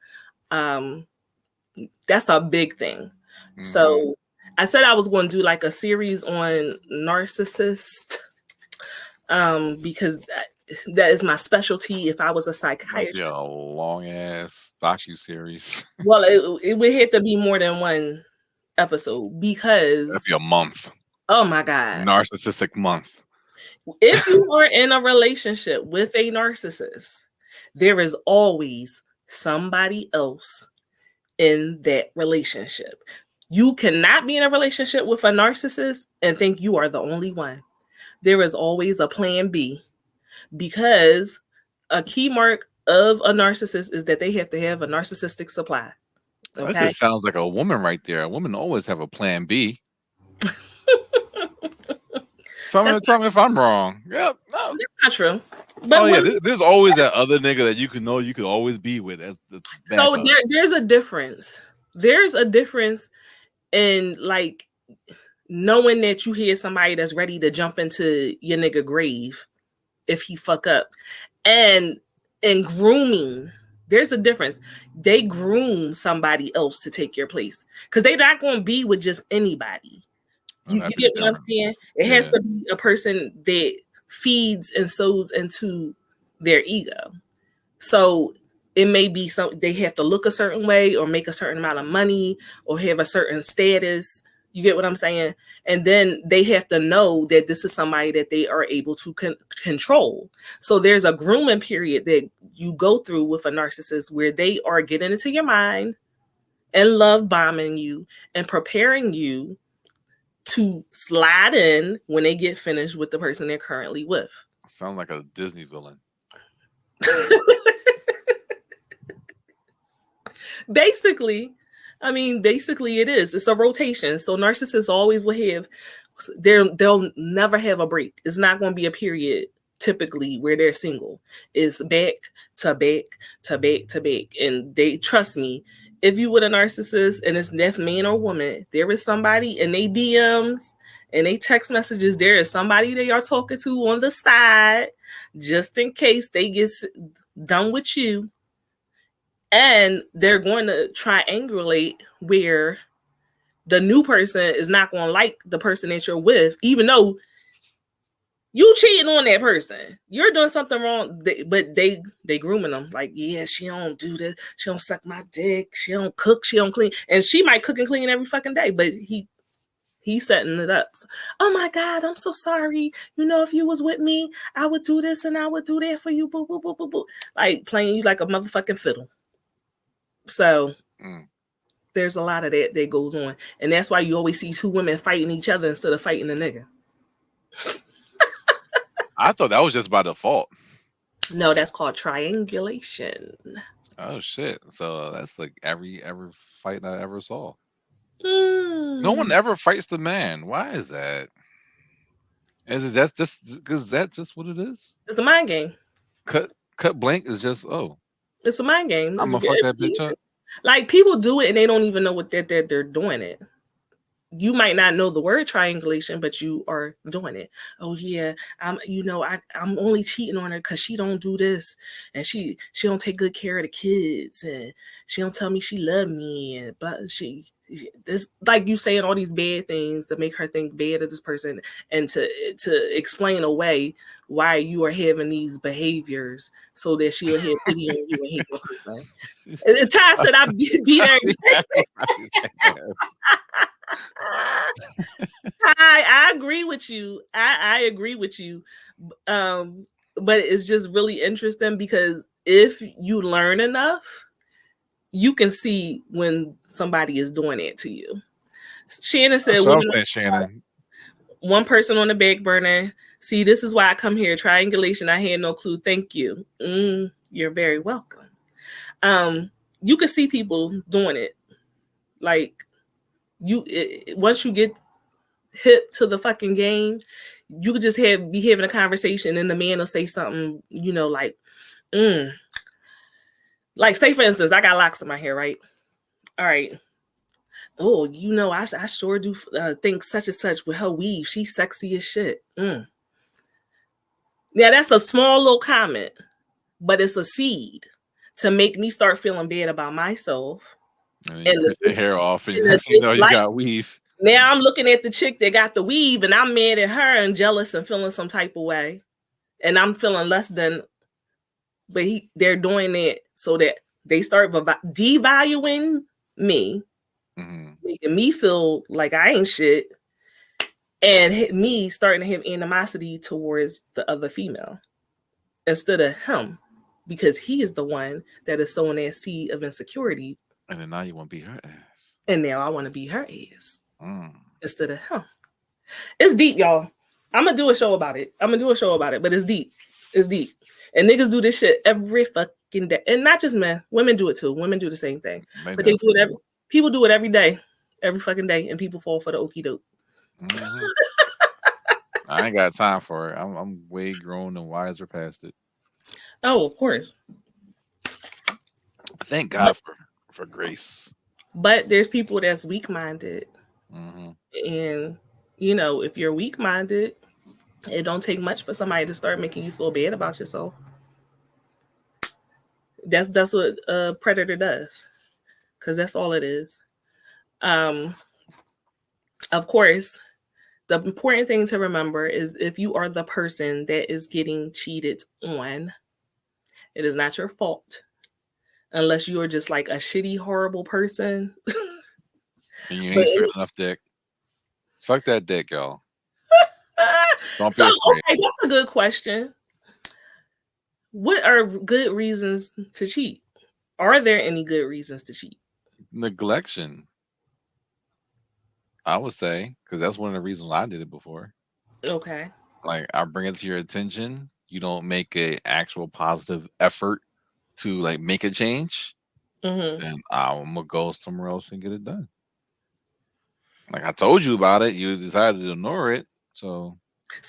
Speaker 3: That's a big thing. Mm-hmm. So I said I was going to do like a series on narcissist, because that is my specialty. If I was a psychiatrist,
Speaker 2: a long ass docu-series.
Speaker 3: Well, it would have to be more than one episode because
Speaker 2: that'd be a month.
Speaker 3: Oh my God,
Speaker 2: narcissistic month.
Speaker 3: If you are in a relationship with a narcissist, there is always somebody else in that relationship. You cannot be in a relationship with a narcissist and think you are the only one. There is always a plan B, because a key mark of a narcissist is that they have to have a narcissistic supply.
Speaker 2: Okay? That just sounds like a woman right there. A woman always have a plan B. Tell me if I'm wrong. Yeah, no.
Speaker 3: That's not true. But
Speaker 2: there's always that other nigga that you could always be with.
Speaker 3: So there's a difference. There's a difference in like knowing that you hear somebody that's ready to jump into your nigga grave if he fuck up, and grooming. There's a difference. They groom somebody else to take your place because they're not going to be with just anybody. You get what I'm saying? It has to be a person that feeds and sows into their ego. So it may be they have to look a certain way or make a certain amount of money or have a certain status. You get what I'm saying? And then they have to know that this is somebody that they are able to control. So there's a grooming period that you go through with a narcissist where they are getting into your mind and love bombing you and preparing you to slide in when they get finished with the person they're currently with.
Speaker 2: Sounds like a Disney villain.
Speaker 3: Basically it is. It's a rotation. So narcissists always will have, they'll never have a break. It's not going to be a period typically where they're single. It's back to back to back to back. And they, trust me, if you with a narcissist and that's man or woman, there is somebody in they DMs and they text messages. There is somebody they are talking to on the side, just in case they get done with you. And they're going to triangulate where the new person is not going to like the person that you're with, even though you cheating on that person. You're doing something wrong, but they grooming them. Like, yeah, she don't do this. She don't suck my dick. She don't cook. She don't clean. And she might cook and clean every fucking day, but he's setting it up. Oh my God, I'm so sorry. You know, if you was with me, I would do this and I would do that for you. Boo, boo, boo, boo, boo. Like playing you like a motherfucking fiddle. So there's a lot of that goes on. And that's why you always see two women fighting each other instead of fighting the nigga.
Speaker 2: I thought that was just by default.
Speaker 3: No, that's called triangulation.
Speaker 2: Oh shit! So that's like every fight I ever saw. No one ever fights the man. Why is that? Is that just what it is?
Speaker 3: It's a mind game.
Speaker 2: Cut blank is just
Speaker 3: It's a mind game.
Speaker 2: I'm gonna fuck that bitch up.
Speaker 3: Like people do it and they don't even know what they're doing it. You might not know the word triangulation, but you are doing it. Oh yeah, I'm only cheating on her because she don't do this, and she don't take good care of the kids, and she don't tell me she love me, and but this, like you saying all these bad things to make her think bad of this person, and to explain away why you are having these behaviors so that she'll have pity on you and hate the person. And Ty said I beat her. I agree with you. I agree with you. But it's just really interesting because if you learn enough, you can see when somebody is doing it to you. Shannon said,
Speaker 2: Shannon.
Speaker 3: One person on the back burner. See, this is why I come here. Triangulation. I had no clue. Thank you. You're very welcome. You can see people doing it. Like once you get hip to the fucking game, you could just be having a conversation and the man will say something, like say for instance, I got locks in my hair, right? All right. Oh, I sure do think such and such with her weave. She's sexy as shit. Yeah, that's a small little comment, but it's a seed to make me start feeling bad about myself.
Speaker 2: And you cut your hair off and you got weave.
Speaker 3: Now I'm looking at the chick that got the weave and I'm mad at her and jealous and feeling some type of way. And I'm feeling less than, but they're doing it so that they start devaluing me, making me feel like I ain't shit, and me starting to have animosity towards the other female instead of him, because he is the one that is sowing that seed of insecurity.
Speaker 2: And then now you want to be her ass.
Speaker 3: And now I want to be her ass instead of him. It's deep, y'all. I'm going to do a show about it. But it's deep. It's deep. And niggas do this shit every fucking day. And not just men. Women do it too. Women do the same thing. But they do it people do it every day. Every fucking day. And people fall for the okie doke.
Speaker 2: I ain't got time for it. I'm way grown and wiser past it.
Speaker 3: Oh, of course.
Speaker 2: Thank God for grace.
Speaker 3: But there's people that's weak-minded. And, if you're weak-minded, it don't take much for somebody to start making you feel bad about yourself. That's what a predator does. Because that's all it is. Of course, the important thing to remember is if you are the person that is getting cheated on, it is not your fault. Unless you are just like a shitty, horrible person.
Speaker 2: And you ain't sucking enough dick. Suck that dick, y'all. Don't be afraid.
Speaker 3: Okay, that's a good question. What are good reasons to cheat? Are there any good reasons to cheat?
Speaker 2: Neglection, I would say, because that's one of the reasons I did it before.
Speaker 3: Okay.
Speaker 2: Like, I bring it to your attention. You don't make an actual positive effort to like make a change. Then I'm gonna go somewhere else and get it done. Like I told you about it, you decided to ignore it. So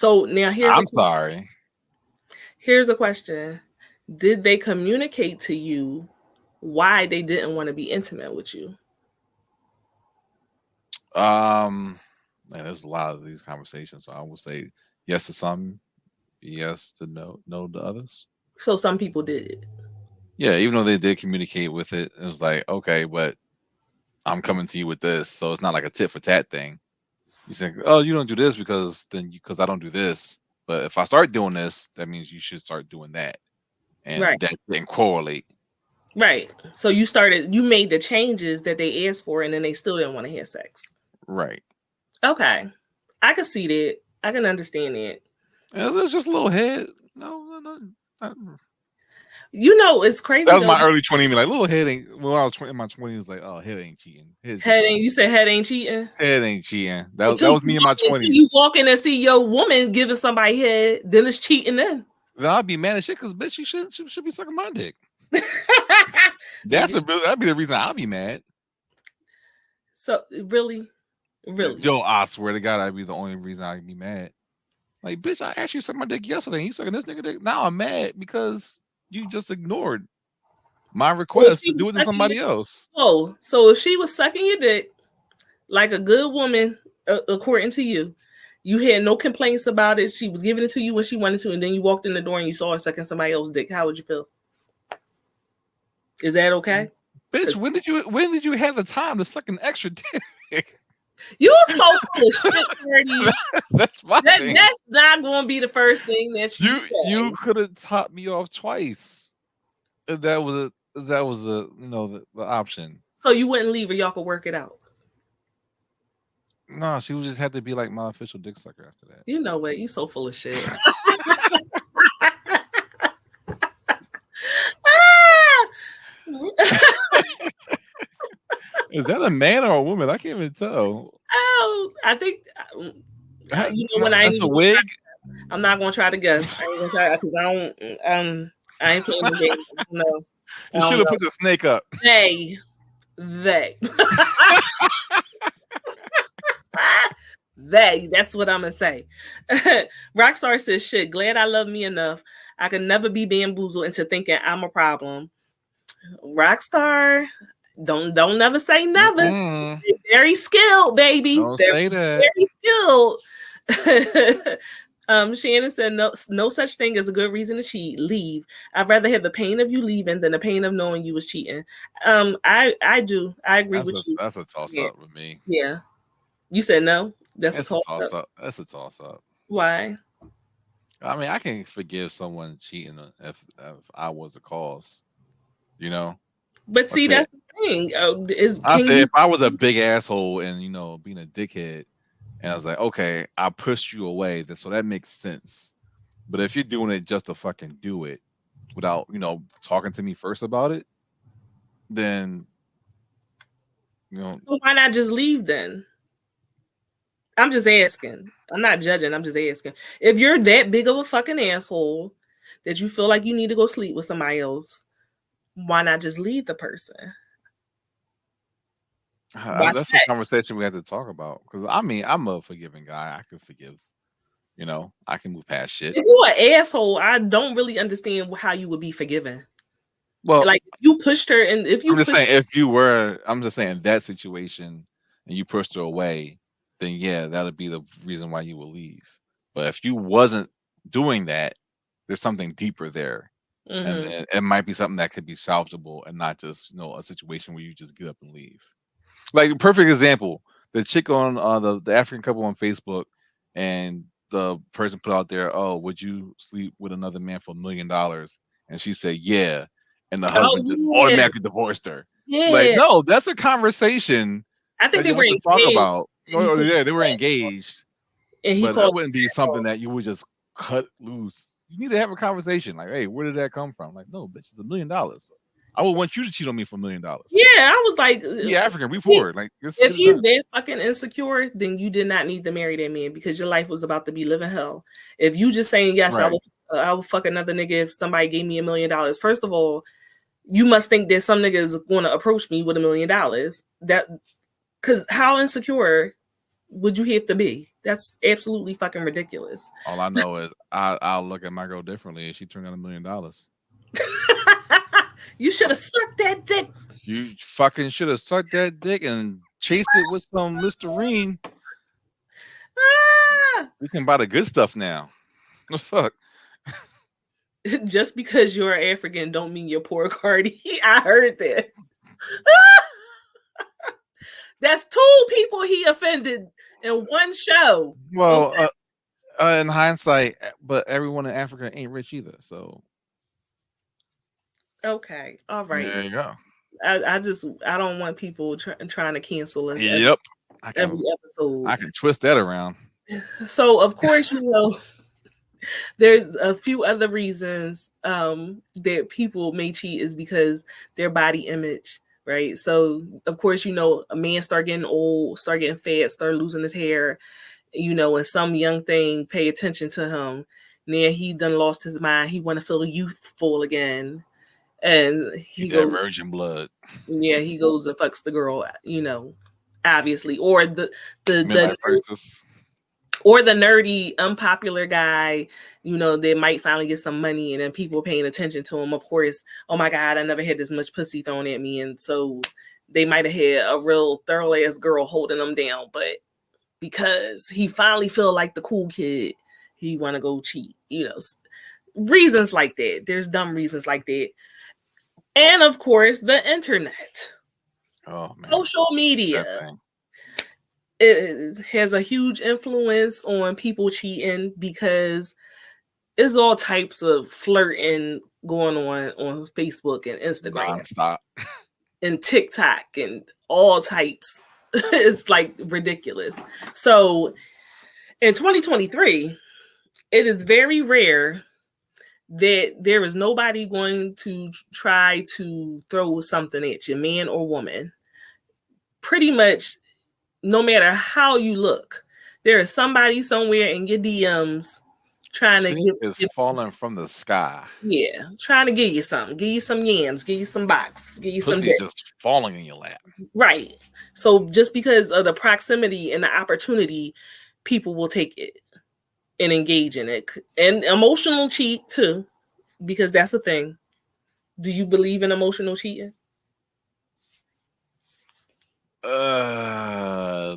Speaker 3: now
Speaker 2: I'm sorry.
Speaker 3: Here's a question. Did they communicate to you why they didn't want to be intimate with you?
Speaker 2: Man, there's a lot of these conversations. So I would say yes to some, yes to no to others.
Speaker 3: So some people did.
Speaker 2: Yeah, even though they did communicate with it, it was like, okay, but I'm coming to you with this. So it's not like a tit for tat thing. You think, oh, you don't do this because I don't do this. But if I start doing this, that means you should start doing that. And that didn't correlate.
Speaker 3: Right. So you made the changes that they asked for, and then they still didn't want to have sex.
Speaker 2: Right.
Speaker 3: Okay. I can see that. I can understand that.
Speaker 2: There's just a little head. No.
Speaker 3: It's crazy.
Speaker 2: That was my early 20s. Like, little head ain't. When I was in my 20s, like, oh, head ain't cheating.
Speaker 3: You said head ain't cheating?
Speaker 2: Head ain't cheating. That was me in my 20s.
Speaker 3: You walk in and see your woman giving somebody head, then it's cheating then.
Speaker 2: Then I'd be mad as shit because, bitch, you should be sucking my dick. That'd be the reason I'll be mad.
Speaker 3: So, really?
Speaker 2: Yo, I swear to God, that'd be the only reason I'd be mad. Like, bitch, I asked you to suck my dick yesterday, and you sucking this nigga dick. Now I'm mad because you just ignored my request to do it to somebody else.
Speaker 3: Oh, so if she was sucking your dick like a good woman, according to you, you had no complaints about it. She was giving it to you when she wanted to, and then you walked in the door and you saw her sucking somebody else's dick. How would you feel? Is that okay?
Speaker 2: Bitch, when did you have the time to suck an extra dick?
Speaker 3: You're so full of shit, Carty.
Speaker 2: That's my thing.
Speaker 3: That's not going to be the first thing that you say.
Speaker 2: You could have topped me off twice. If that was a the option.
Speaker 3: So you wouldn't leave, or y'all could work it out.
Speaker 2: No, she would just have to be like my official dick sucker after that.
Speaker 3: You know what? You so full of shit.
Speaker 2: Is that a man or a woman? I can't even tell.
Speaker 3: Oh, I think
Speaker 2: that's a wig.
Speaker 3: I'm not gonna try to guess. I ain't gonna try because I ain't playing the game. No.
Speaker 2: You should have put the snake up.
Speaker 3: They. That's what I'm gonna say. Rockstar says, shit, glad I love me enough. I could never be bamboozled into thinking I'm a problem. Rockstar, don't never say never.
Speaker 2: Mm-hmm.
Speaker 3: Very skilled, baby.
Speaker 2: Don't say that.
Speaker 3: Very skilled. Shannon said, no such thing as a good reason to cheat. Leave. I'd rather have the pain of you leaving than the pain of knowing you was cheating. I do. I agree with you.
Speaker 2: That's a toss up with me.
Speaker 3: Yeah. You said no? That's a toss up.
Speaker 2: That's a toss up.
Speaker 3: Why?
Speaker 2: I mean, I can forgive someone cheating if I was the cause. You know?
Speaker 3: But see, that's the thing.
Speaker 2: If I was a big asshole and being a dickhead, and I was like, okay, I pushed you away, so that makes sense. But if you're doing it just to fucking do it without, talking to me first about it, then
Speaker 3: So why not just leave then? I'm just asking. I'm not judging. I'm just asking. If you're that big of a fucking asshole that you feel like you need to go sleep with somebody else, why not just leave the person?
Speaker 2: That's a conversation we have to talk about. Because I mean, I'm a forgiving guy. I can forgive. I can move past shit.
Speaker 3: If you're an asshole, I don't really understand how you would be forgiven.
Speaker 2: Well,
Speaker 3: like if you pushed her, and if you,
Speaker 2: I'm just saying that situation, and you pushed her away, then yeah, that'd be the reason why you will leave. But if you wasn't doing that, there's something deeper there.
Speaker 3: Mm-hmm.
Speaker 2: And it might be something that could be salvageable and not just a situation where you just get up and leave. Like, perfect example, the chick on the African couple on Facebook, and the person put out there, oh, would you sleep with another man for $1 million? And she said yeah, and the husband just automatically divorced her.
Speaker 3: Yeah,
Speaker 2: like, no, that's a conversation
Speaker 3: I think they were engaged.
Speaker 2: Talk about. Oh yeah, they were engaged,
Speaker 3: and
Speaker 2: but that wouldn't be something that you would just cut loose. You need to have a conversation. Like, hey, where did that come from? Like, no, bitch, it's $1 million. I would want you to cheat on me for $1 million.
Speaker 3: Yeah, I was like,
Speaker 2: yeah, African, we forward. Like,
Speaker 3: if he's that fucking insecure, then you did not need to marry that man because your life was about to be living hell. If you just saying yes, right. I will fuck another nigga if somebody gave me $1 million. First of all, you must think that some nigga is going to approach me with $1 million. That, because how insecure would you have to be? That's absolutely fucking ridiculous.
Speaker 2: All I know is I'll look at my girl differently if she turned out $1 million.
Speaker 3: You should have sucked that dick.
Speaker 2: You fucking should have sucked that dick and chased it with some Listerine. We can buy the good stuff now. What the fuck?
Speaker 3: Just because you're African don't mean you're poor, Carty. I heard that. That's 2 people he offended in one show.
Speaker 2: Well, in hindsight, but everyone in Africa ain't rich either, so.
Speaker 3: Okay, all right.
Speaker 2: There you go.
Speaker 3: I don't want people trying to cancel us.
Speaker 2: Yep.
Speaker 3: Every episode.
Speaker 2: I can twist that around.
Speaker 3: So, of course, there's a few other reasons that people may cheat is because their body image, right? So, of course, a man start getting old, start getting fat, start losing his hair, and some young thing pay attention to him. Now he done lost his mind. He want to feel youthful again. And he goes,
Speaker 2: virgin blood.
Speaker 3: Yeah, he goes and fucks the girl, obviously. Or the nerdy, unpopular guy, they might finally get some money and then people paying attention to him. Of course, oh my God, I never had this much pussy thrown at me. And so they might have had a real thorough ass girl holding them down. But because he finally feel like the cool kid, he want to go cheat, reasons like that. There's dumb reasons like that. And of course, the internet.
Speaker 2: Oh man,
Speaker 3: Social media.
Speaker 2: that thing.
Speaker 3: It has a huge influence on people cheating because it's all types of flirting going on Facebook and Instagram
Speaker 2: Nonstop.
Speaker 3: and TikTok and all types. It's like ridiculous. So in 2023, it is very rare that there is nobody going to try to throw something at you, man or woman. Pretty much, no matter how you look, there is somebody somewhere in your DMs trying to
Speaker 2: Shit is falling from the sky.
Speaker 3: Yeah, trying to give you something, give you some yams, give you some box, give you some
Speaker 2: Pussy's just falling in your lap.
Speaker 3: Right. So just because of the proximity and the opportunity, people will take it and engage in it. And emotional cheat too, because that's the thing. Do you believe in emotional cheating?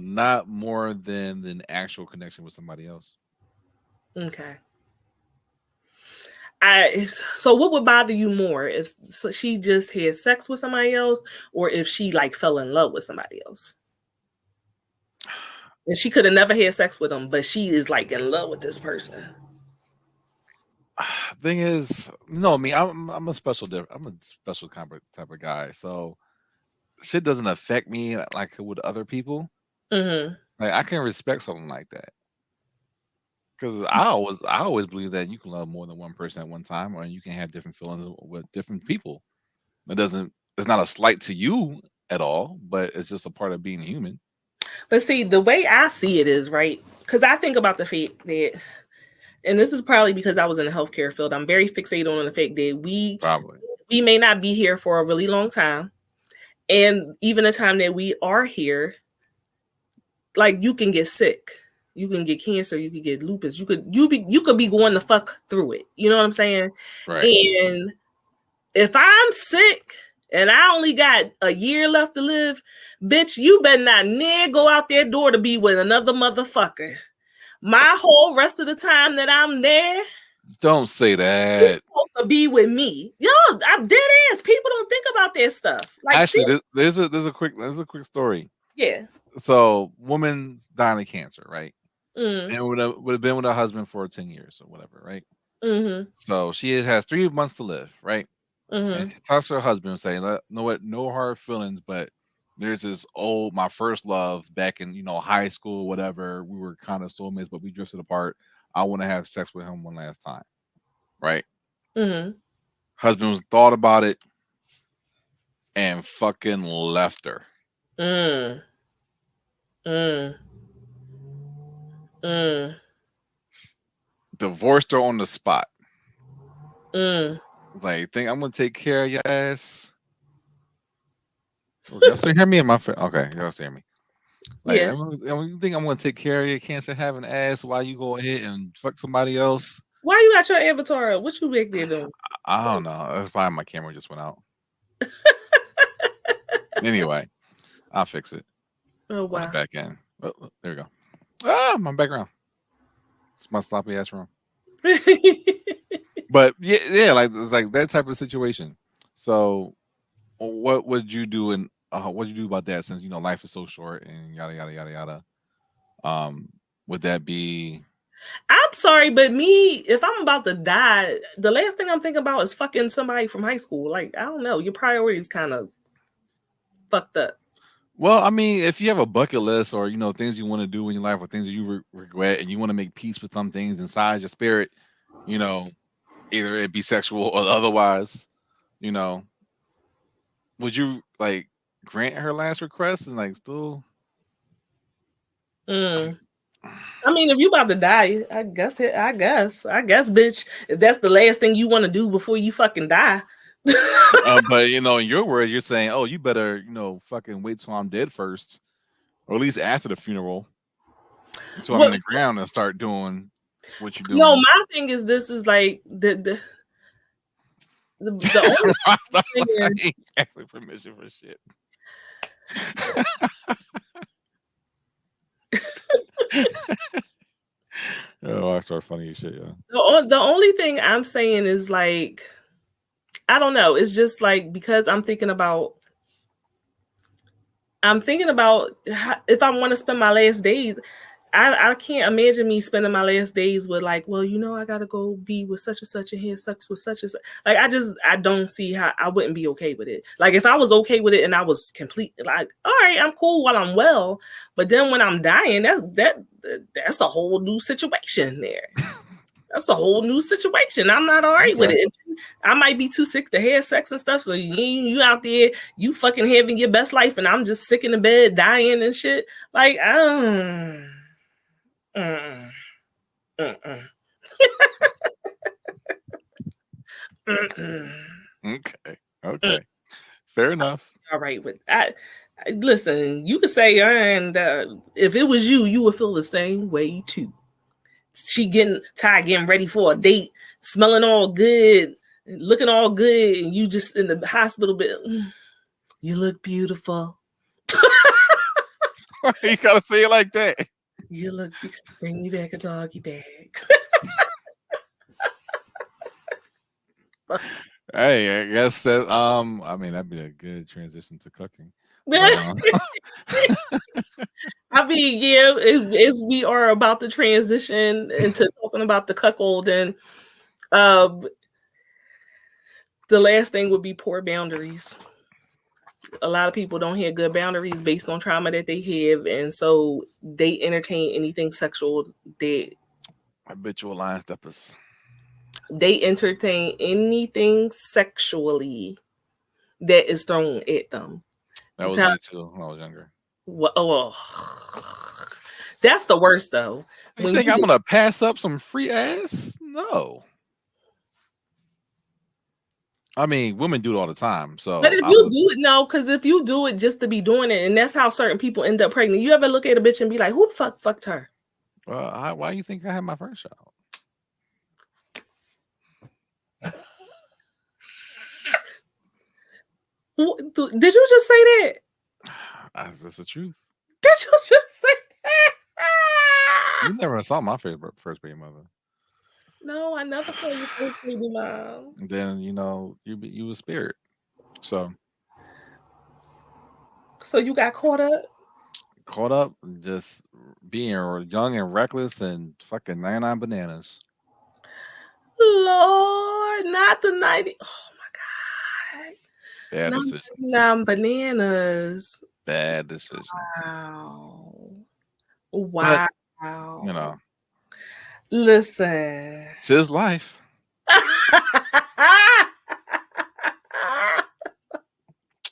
Speaker 2: Not more than an actual connection with somebody else.
Speaker 3: Okay. So what would bother you more, if she just had sex with somebody else, or if she like fell in love with somebody else? And she could have never had sex with him, but she is like in love with this person.
Speaker 2: Thing is, no, I mean, I'm a special type of guy. So shit doesn't affect me like it would other people.
Speaker 3: Mm-hmm.
Speaker 2: Like I can respect something like that. Because I always believe that you can love more than one person at one time, or you can have different feelings with different people. It's not a slight to you at all, but it's just a part of being human.
Speaker 3: But see, the way I see it is, right, because I think about the fact that, and this is probably because I was in the healthcare field, I'm very fixated on the fact that we may not be here for a really long time. And even the time that we are here, like you can get sick. You can get cancer, you could get lupus, you could be going the fuck through it. You know what I'm saying?
Speaker 2: Right.
Speaker 3: And if I'm sick and I only got a year left to live, bitch, you better not near go out their door to be with another motherfucker. My whole rest of the time that I'm there,
Speaker 2: don't say that.
Speaker 3: You're supposed to be with me. Yo, I'm dead ass. People don't think about that stuff. Like,
Speaker 2: actually, there's a quick story.
Speaker 3: Yeah.
Speaker 2: So, woman dying of cancer, right?
Speaker 3: Mm.
Speaker 2: And would have been with her husband for 10 years or whatever, right?
Speaker 3: Mm-hmm.
Speaker 2: So she has 3 months to live, right?
Speaker 3: Mm-hmm.
Speaker 2: And she talks to her husband saying, "Know what? No hard feelings, but there's this my first love back in high school, whatever. We were kind of soulmates, but we drifted apart. I want to have sex with him one last time, right?"
Speaker 3: Mm-hmm.
Speaker 2: Husband thought about it and fucking left her.
Speaker 3: Mm. Mm. Mm.
Speaker 2: Divorced her on the spot.
Speaker 3: Mm.
Speaker 2: Like, think I'm gonna take care of your ass. Y'all still hear me? In my okay, y'all still hear me? Like,
Speaker 3: Yeah.
Speaker 2: you think I'm gonna take care of your cancer having ass while you go ahead and fuck somebody else?
Speaker 3: Why you got your avatar up? What you back there doing?
Speaker 2: I don't know. That's probably my camera just went out. Anyway, I'll fix it.
Speaker 3: Oh wow.
Speaker 2: Back in. Oh, there we go. Ah, my background. It's my sloppy ass room. But yeah, like that type of situation. So, what would you do and what do you do about that? Since life is so short and yada yada yada yada. Would that be?
Speaker 3: I'm sorry, but me, if I'm about to die, the last thing I'm thinking about is fucking somebody from high school. Like, I don't know, your priorities kind of fucked up.
Speaker 2: Well, I mean, if you have a bucket list or things you want to do in your life or things that you regret and you want to make peace with some things inside your spirit, either it be sexual or otherwise, would you like grant her last request and like still?
Speaker 3: I mean, if you about to die, I guess, bitch, if that's the last thing you want to do before you fucking die.
Speaker 2: But in your words, you're saying, oh, you better, fucking wait till I'm dead first, or at least after the funeral, until I'm in the ground and start doing what you're doing.
Speaker 3: No, my thing is this is like the only thing
Speaker 2: asking permission for shit. Oh, I start funny as shit. Yeah.
Speaker 3: The only thing I'm saying is like, I don't know. It's just like, because I'm thinking about if I want to spend my last days. I can't imagine me spending my last days with like, well, I gotta go be with such and such and have sex with such and such. Like, I don't see how I wouldn't be okay with it. Like, if I was okay with it and I was complete, like, all right, I'm cool while I'm well, but then when I'm dying, that's a whole new situation there. That's a whole new situation. I'm not all right with it. I might be too sick to have sex and stuff. So you out there, you fucking having your best life, and I'm just sick in the bed, dying and shit. Like,
Speaker 2: Okay. Fair enough.
Speaker 3: All right, but listen, you could say, and if it was you, you would feel the same way too. She getting ready for a date, smelling all good, looking all good, and you just in the hospital bed. You look beautiful.
Speaker 2: You gotta say it like that.
Speaker 3: You look. Bring me back a doggy bag.
Speaker 2: Hey, I guess that I mean, that'd be a good transition to cooking.
Speaker 3: I mean, yeah, as we are about to transition into talking about the cuckolding, the last thing would be poor boundaries. A lot of people don't have good boundaries based on trauma that they have, and so they entertain anything sexual.
Speaker 2: Habitual line steppers.
Speaker 3: They entertain anything sexually that is thrown at them.
Speaker 2: That was me too when I was younger.
Speaker 3: That's the worst though.
Speaker 2: You think I'm gonna pass up some free ass? No. I mean, women do it all the time. So,
Speaker 3: but if you do it, no, because if you do it just to be doing it, and that's how certain people end up pregnant. You ever look at a bitch and be like, "Who the fuck fucked her?"
Speaker 2: Well, why do you think I had my first child?
Speaker 3: Did you just say that?
Speaker 2: That's the truth.
Speaker 3: Did you just say that?
Speaker 2: You never saw my first baby mother.
Speaker 3: No, I never saw your first baby mom.
Speaker 2: Then you a spirit. So
Speaker 3: you got caught up?
Speaker 2: Caught up just being young and reckless and fucking 99 bananas.
Speaker 3: Lord, not the 90. Oh my God.
Speaker 2: Bad decisions.
Speaker 3: 99 bananas.
Speaker 2: Bad decisions.
Speaker 3: Wow.
Speaker 2: But,
Speaker 3: listen.
Speaker 2: It's his life.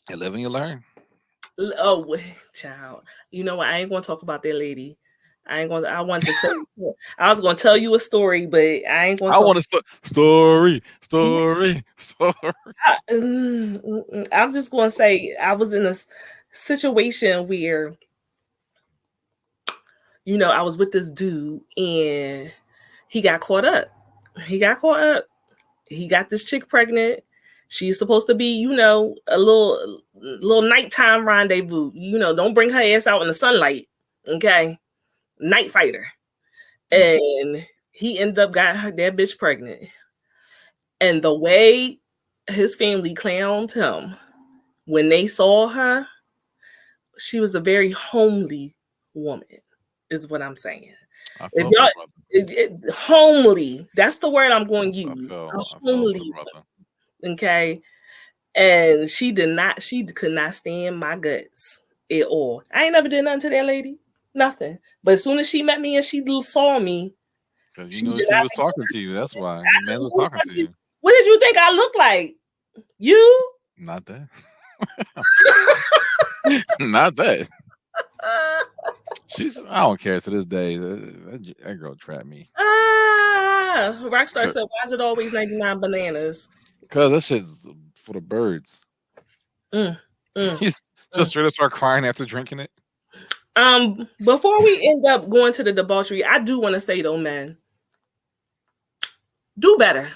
Speaker 2: You live and you learn.
Speaker 3: Oh, child. You know what? I ain't gonna talk about that lady. I wanted to say I was gonna tell you a story, but I ain't gonna.
Speaker 2: I want to story.
Speaker 3: I'm just gonna say I was in a situation where, I was with this dude and he got caught up. He got this chick pregnant. She's supposed to be, a little nighttime rendezvous. Don't bring her ass out in the sunlight. Okay. Night fighter. And he ended up got that bitch pregnant. And the way his family clowned him when they saw her, she was a very homely woman, is what I'm saying. Homely, that's the word I'm going to use. Homely. Okay. And she could not stand my guts at all. I ain't never did nothing to that lady. Nothing. But as soon as she met me and she saw me,
Speaker 2: because she was talking to you. That's why the man was talking to you.
Speaker 3: What did you think I look like? You?
Speaker 2: Not that. Not that. I don't care to this day. That girl trapped me.
Speaker 3: Rockstar said, why is it always 99 bananas?
Speaker 2: Because that shit's for the birds. He's just straight up start crying after drinking it.
Speaker 3: Before we end up going to the debauchery, I do want to say though, man, do better.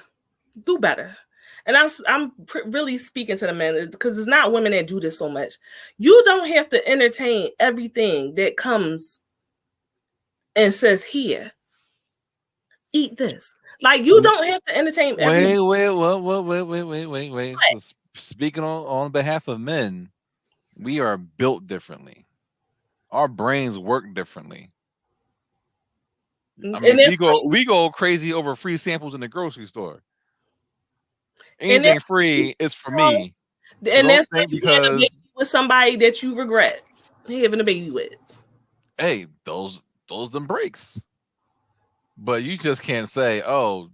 Speaker 3: And I'm really speaking to the men because it's not women that do this so much. You don't have to entertain everything that comes and says, here, eat this. Like you don't have to entertain every.
Speaker 2: Wait. So speaking on behalf of men, we are built differently. Our brains work differently. I
Speaker 3: And
Speaker 2: mean,
Speaker 3: that's
Speaker 2: we go crazy over free samples in the grocery store.
Speaker 3: and
Speaker 2: Anything free is for me. So don't
Speaker 3: that's why
Speaker 2: think
Speaker 3: you had a baby
Speaker 2: because
Speaker 3: with somebody that you regret having a baby with.
Speaker 2: hey, those them breaks. But you just can't say, oh,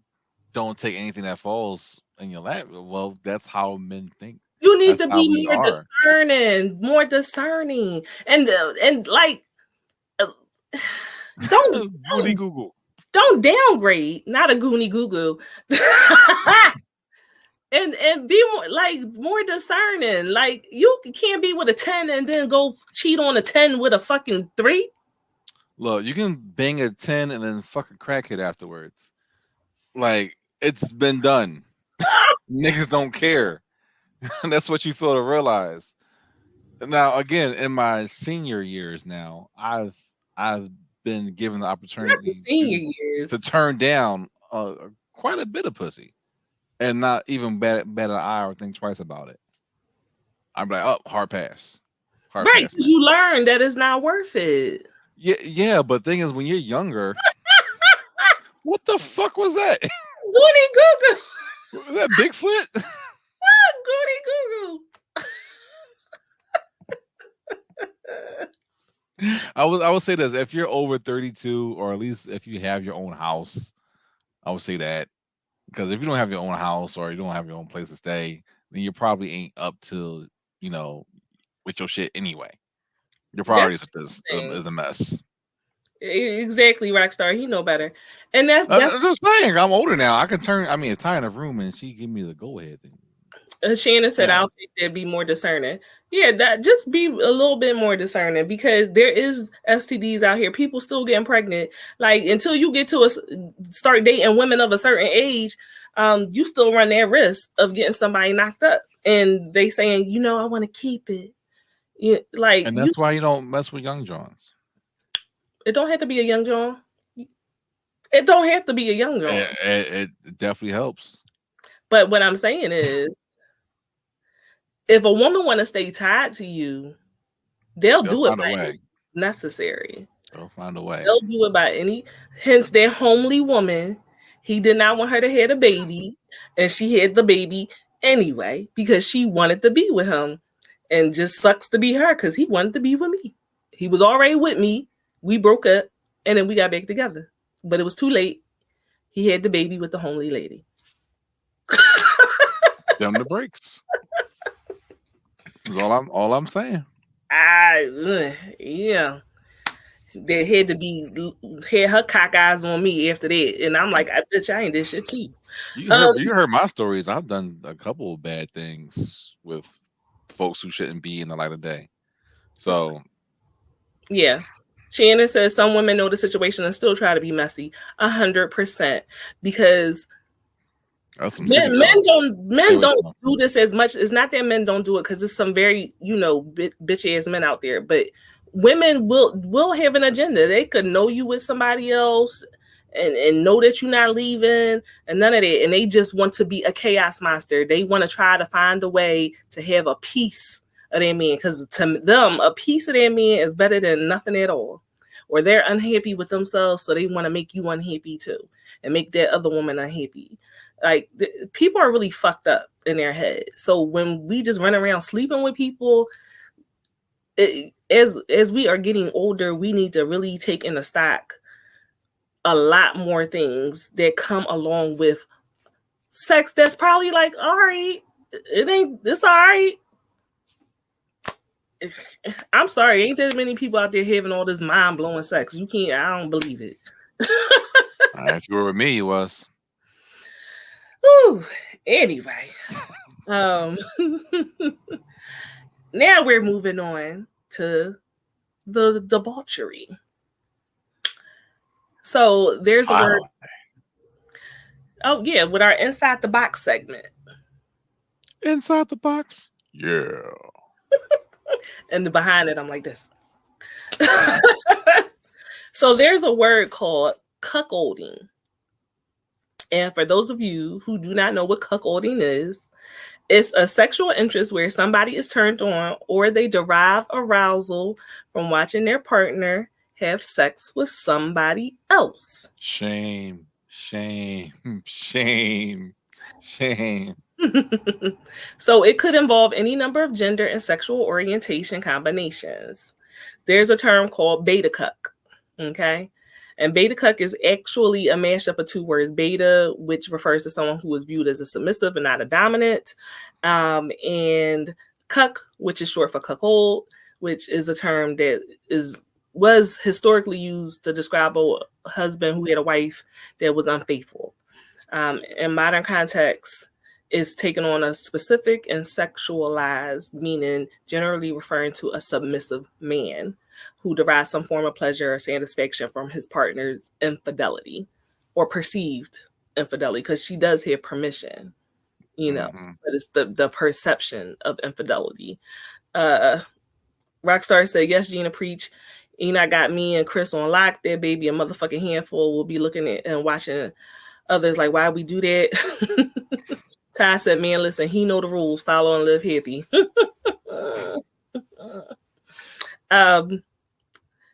Speaker 2: don't take anything that falls in your lap. Well, that's how men think.
Speaker 3: You need
Speaker 2: That's
Speaker 3: to
Speaker 2: how
Speaker 3: be
Speaker 2: we are.
Speaker 3: more discerning, and like don't
Speaker 2: Goody Google.
Speaker 3: don't downgrade. Not a goony goo goo. And be more discerning. Like you can't be with a 10 and then go cheat on a 10 with a fucking 3.
Speaker 2: Look, you can bang a 10 and then fuck a crackhead afterwards. Like it's been done. Niggas don't care. That's what you feel to realize. Now, again, in my senior years, now I've been given the
Speaker 3: Not the
Speaker 2: opportunity
Speaker 3: senior years.
Speaker 2: to turn down quite a bit of pussy, and not even bat an eye or think twice about it. I'm like, oh, hard pass,
Speaker 3: Right,
Speaker 2: pass,
Speaker 3: because
Speaker 2: man.
Speaker 3: you learn that it's not worth it.
Speaker 2: Yeah. But thing is, when you're younger, what the fuck was that?
Speaker 3: Goody goo goo.
Speaker 2: Was that Bigfoot?
Speaker 3: Goody goo goo.
Speaker 2: I would say this: if you're over 32, or at least if you have your own house, I would say that. Because if you don't have your own house or you don't have your own place to stay, then you probably ain't up to, with your shit anyway. Your priorities is a mess.
Speaker 3: Exactly, Rockstar. He know better. And that's
Speaker 2: I'm just saying, I'm older now. I can turn. I mean, if Ty in a room and she give me the go ahead, then
Speaker 3: Shannon said,
Speaker 2: yeah.
Speaker 3: I'll take that, be more discerning. Yeah, that just be a little bit more discerning, because there is STDs out here. People still getting pregnant. Like until you get to start dating women of a certain age, you still run that risk of getting somebody knocked up. And they saying, I want to keep it. Yeah, like,
Speaker 2: And that's why you don't mess with young Johns.
Speaker 3: It don't have to be a young John. It don't have to be a young John.
Speaker 2: It definitely helps.
Speaker 3: But what I'm saying is, if a woman want to stay tied to you, they'll do it by any necessary.
Speaker 2: They'll find a way.
Speaker 3: They'll do it by any. Hence, their homely woman. He did not want her to have a baby, and she had the baby anyway because she wanted to be with him. And just sucks to be her because he wanted to be with me. He was already with me. We broke up, and then we got back together. But it was too late. He had the baby with the homely lady.
Speaker 2: Them the breaks. That's all I'm saying.
Speaker 3: Yeah. They had her cock eyes on me after that. And I'm like, I bitch, I ain't did shit too.
Speaker 2: You heard my stories. I've done a couple of bad things with folks who shouldn't be in the light of day. So
Speaker 3: yeah. Shannon says some women know the situation and still try to be messy. 100%. Because men don't do this as much. It's not that men don't do it, because there's some very, bitch ass men out there. But women will have an agenda. They could know you with somebody else and know that you're not leaving and none of that. And they just want to be a chaos monster. They want to try to find a way to have a piece of their man, because to them, a piece of their man is better than nothing at all. Or they're unhappy with themselves, so they want to make you unhappy too and make that other woman unhappy. Like people are really fucked up in their head. So when we just run around sleeping with people, as we are getting older, we need to really take into stock a lot more things that come along with sex. That's probably like, all right, it's all right. I'm sorry, ain't there many people out there having all this mind blowing sex? I don't believe it.
Speaker 2: If you were with me, you was.
Speaker 3: Ooh, anyway. Now we're moving on to the debauchery. So there's a word. Oh yeah, with our Inside the Box segment.
Speaker 2: Inside the box? Yeah.
Speaker 3: And behind it, I'm like this. So there's a word called cuckolding. And for those of you who do not know what cuckolding is, it's a sexual interest where somebody is turned on or they derive arousal from watching their partner have sex with somebody else.
Speaker 2: Shame, shame, shame, shame.
Speaker 3: So it could involve any number of gender and sexual orientation combinations. There's a term called beta cuck, okay? And beta cuck is actually a mashup of two words. Beta, which refers to someone who is viewed as a submissive and not a dominant. And cuck, which is short for cuckold, which is a term that was historically used to describe a husband who had a wife that was unfaithful. In modern context, is taken on a specific and sexualized meaning, generally referring to a submissive man who derives some form of pleasure or satisfaction from his partner's infidelity or perceived infidelity, because she does have permission, you know, but it's the perception of infidelity. Rockstar said, yes, Gina, preach. Enoch got me and Chris on lock. That baby a motherfucking handful. We'll be looking at and watching others like, why we do that? Ty said, man, listen, he know the rules. Follow and live happy.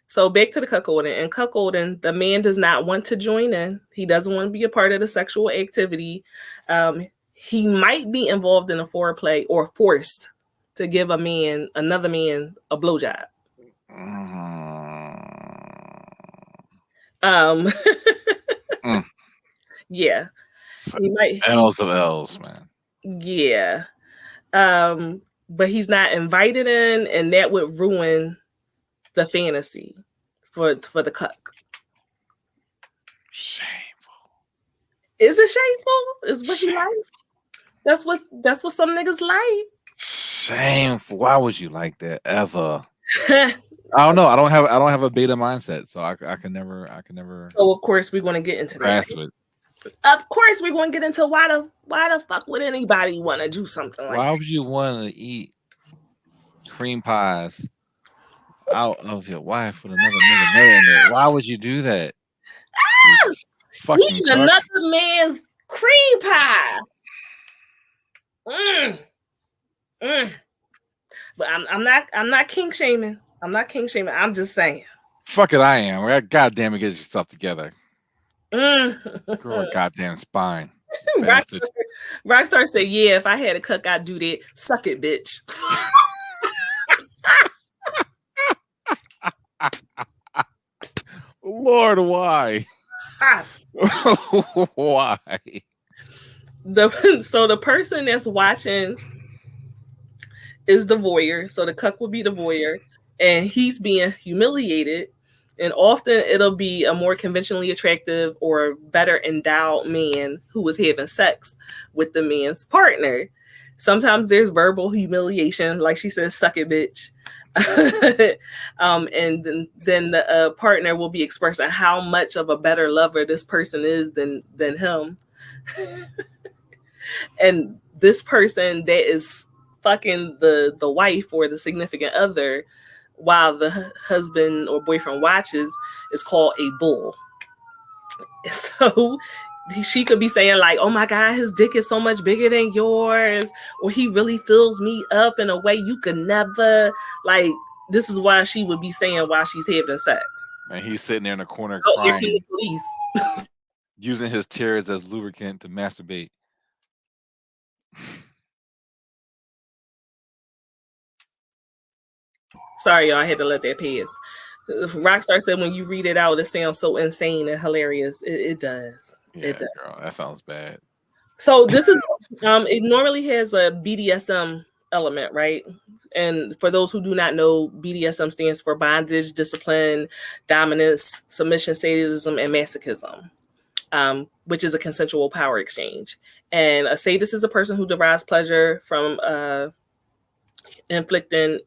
Speaker 3: So back to the cuckolding. In cuckolding, the man does not want to join in. He doesn't want to be a part of the sexual activity. He might be involved in a foreplay or forced to give another man a blowjob. Yeah. He might
Speaker 2: L's of L's, man.
Speaker 3: Yeah. But he's not invited in, and that would ruin the fantasy for the cuck.
Speaker 2: Shameful.
Speaker 3: Is it shameful? Is what he like? That's what some niggas like.
Speaker 2: Shameful. Why would you like that ever? I don't know. I don't have a beta mindset, so I can never.
Speaker 3: So of course we're going to get into that. Of course we're going to get into why the fuck would anybody want to do something like that?
Speaker 2: Why would you want to eat cream pies out of your wife with another nigga nut in there? Why would you do that? Fucking
Speaker 3: another man's cream pie. But I'm not kink shaming. I'm not kink shaming. I'm just saying.
Speaker 2: Fuck it, I am. God damn it, get yourself together. Girl, goddamn spine.
Speaker 3: Rockstar said, yeah, if I had a cuck, I'd do that. Suck it, bitch.
Speaker 2: Lord, why? Why?
Speaker 3: So the person that's watching is the voyeur. So the cuck will be the voyeur, and he's being humiliated. And often it'll be a more conventionally attractive or better endowed man who was having sex with the man's partner. Sometimes there's verbal humiliation, like she says, suck it, bitch. And then the partner will be expressing how much of a better lover this person is than him. And this person that is fucking the wife or the significant other while the husband or boyfriend watches is called a bull. So she could be saying like, oh my God, his dick is so much bigger than yours, or he really fills me up in a way you could never. Like, this is why she would be saying while she's having sex.
Speaker 2: And he's sitting there in the corner
Speaker 3: crying,
Speaker 2: the police. Using his tears as lubricant to masturbate.
Speaker 3: Sorry, y'all, I had to let that pass. Rockstar said when you read it out, it sounds so insane and hilarious. It does.
Speaker 2: Yeah, it does. Girl, that sounds bad.
Speaker 3: So this is it normally has a BDSM element, right? And for those who do not know, BDSM stands for bondage, discipline, dominance, submission, sadism, and masochism, which is a consensual power exchange. And a sadist is a person who derives pleasure from inflicting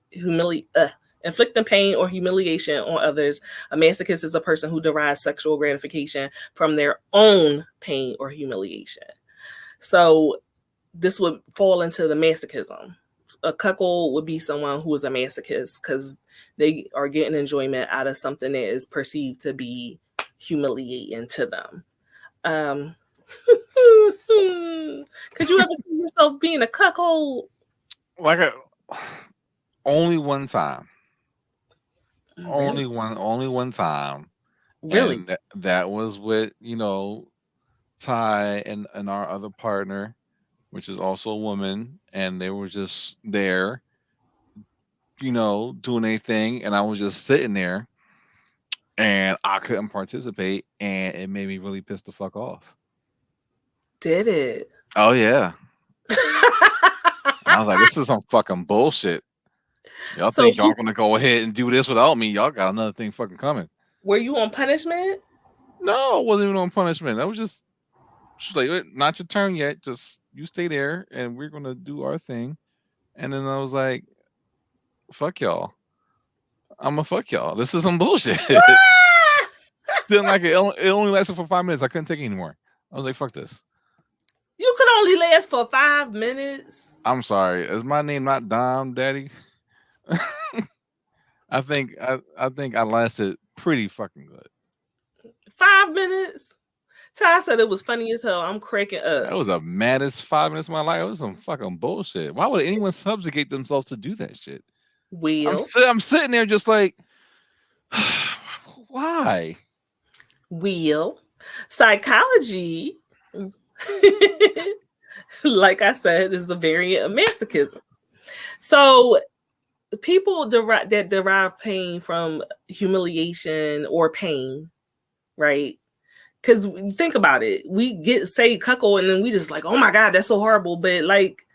Speaker 3: pain or humiliation on others. A masochist is a person who derives sexual gratification from their own pain or humiliation. So this would fall into the masochism. A cuckold would be someone who is a masochist because they are getting enjoyment out of something that is perceived to be humiliating to them. Could you ever see yourself being a cuckold?
Speaker 2: Like only one time.
Speaker 3: Really?
Speaker 2: Only one time.
Speaker 3: Really?
Speaker 2: And that was with, Ty and our other partner, which is also a woman, and they were just there, doing a thing, and I was just sitting there, and I couldn't participate, and it made me really pissed the fuck off.
Speaker 3: Did it?
Speaker 2: Oh yeah. I was like, this is some fucking bullshit. Y'all
Speaker 3: So
Speaker 2: think y'all gonna go ahead and do this without me? Y'all got another thing fucking coming.
Speaker 3: were you on punishment?
Speaker 2: No, it wasn't even on punishment. I was just she's like, not your turn yet. Just you stay there, and we're gonna do our thing. And then I was like, fuck y'all. I'm gonna fuck y'all. This is some bullshit. Didn't like it. It only lasted for 5 minutes. I couldn't take it anymore. I was like, fuck this.
Speaker 3: You could only last for 5 minutes.
Speaker 2: I'm sorry. Is my name not Dom, Daddy? I think I lasted pretty fucking good.
Speaker 3: 5 minutes. Ty said it was funny as hell. I'm cracking up.
Speaker 2: That was the maddest 5 minutes of my life. It was some fucking bullshit. Why would anyone subjugate themselves to do that shit?
Speaker 3: Will.
Speaker 2: I'm sitting there just like, why?
Speaker 3: Will. Psychology, like I said, is a variant of masochism. So people derive pain from humiliation or pain, right? Because think about it, we say cuckold and then we just like, oh my God, that's so horrible. But like,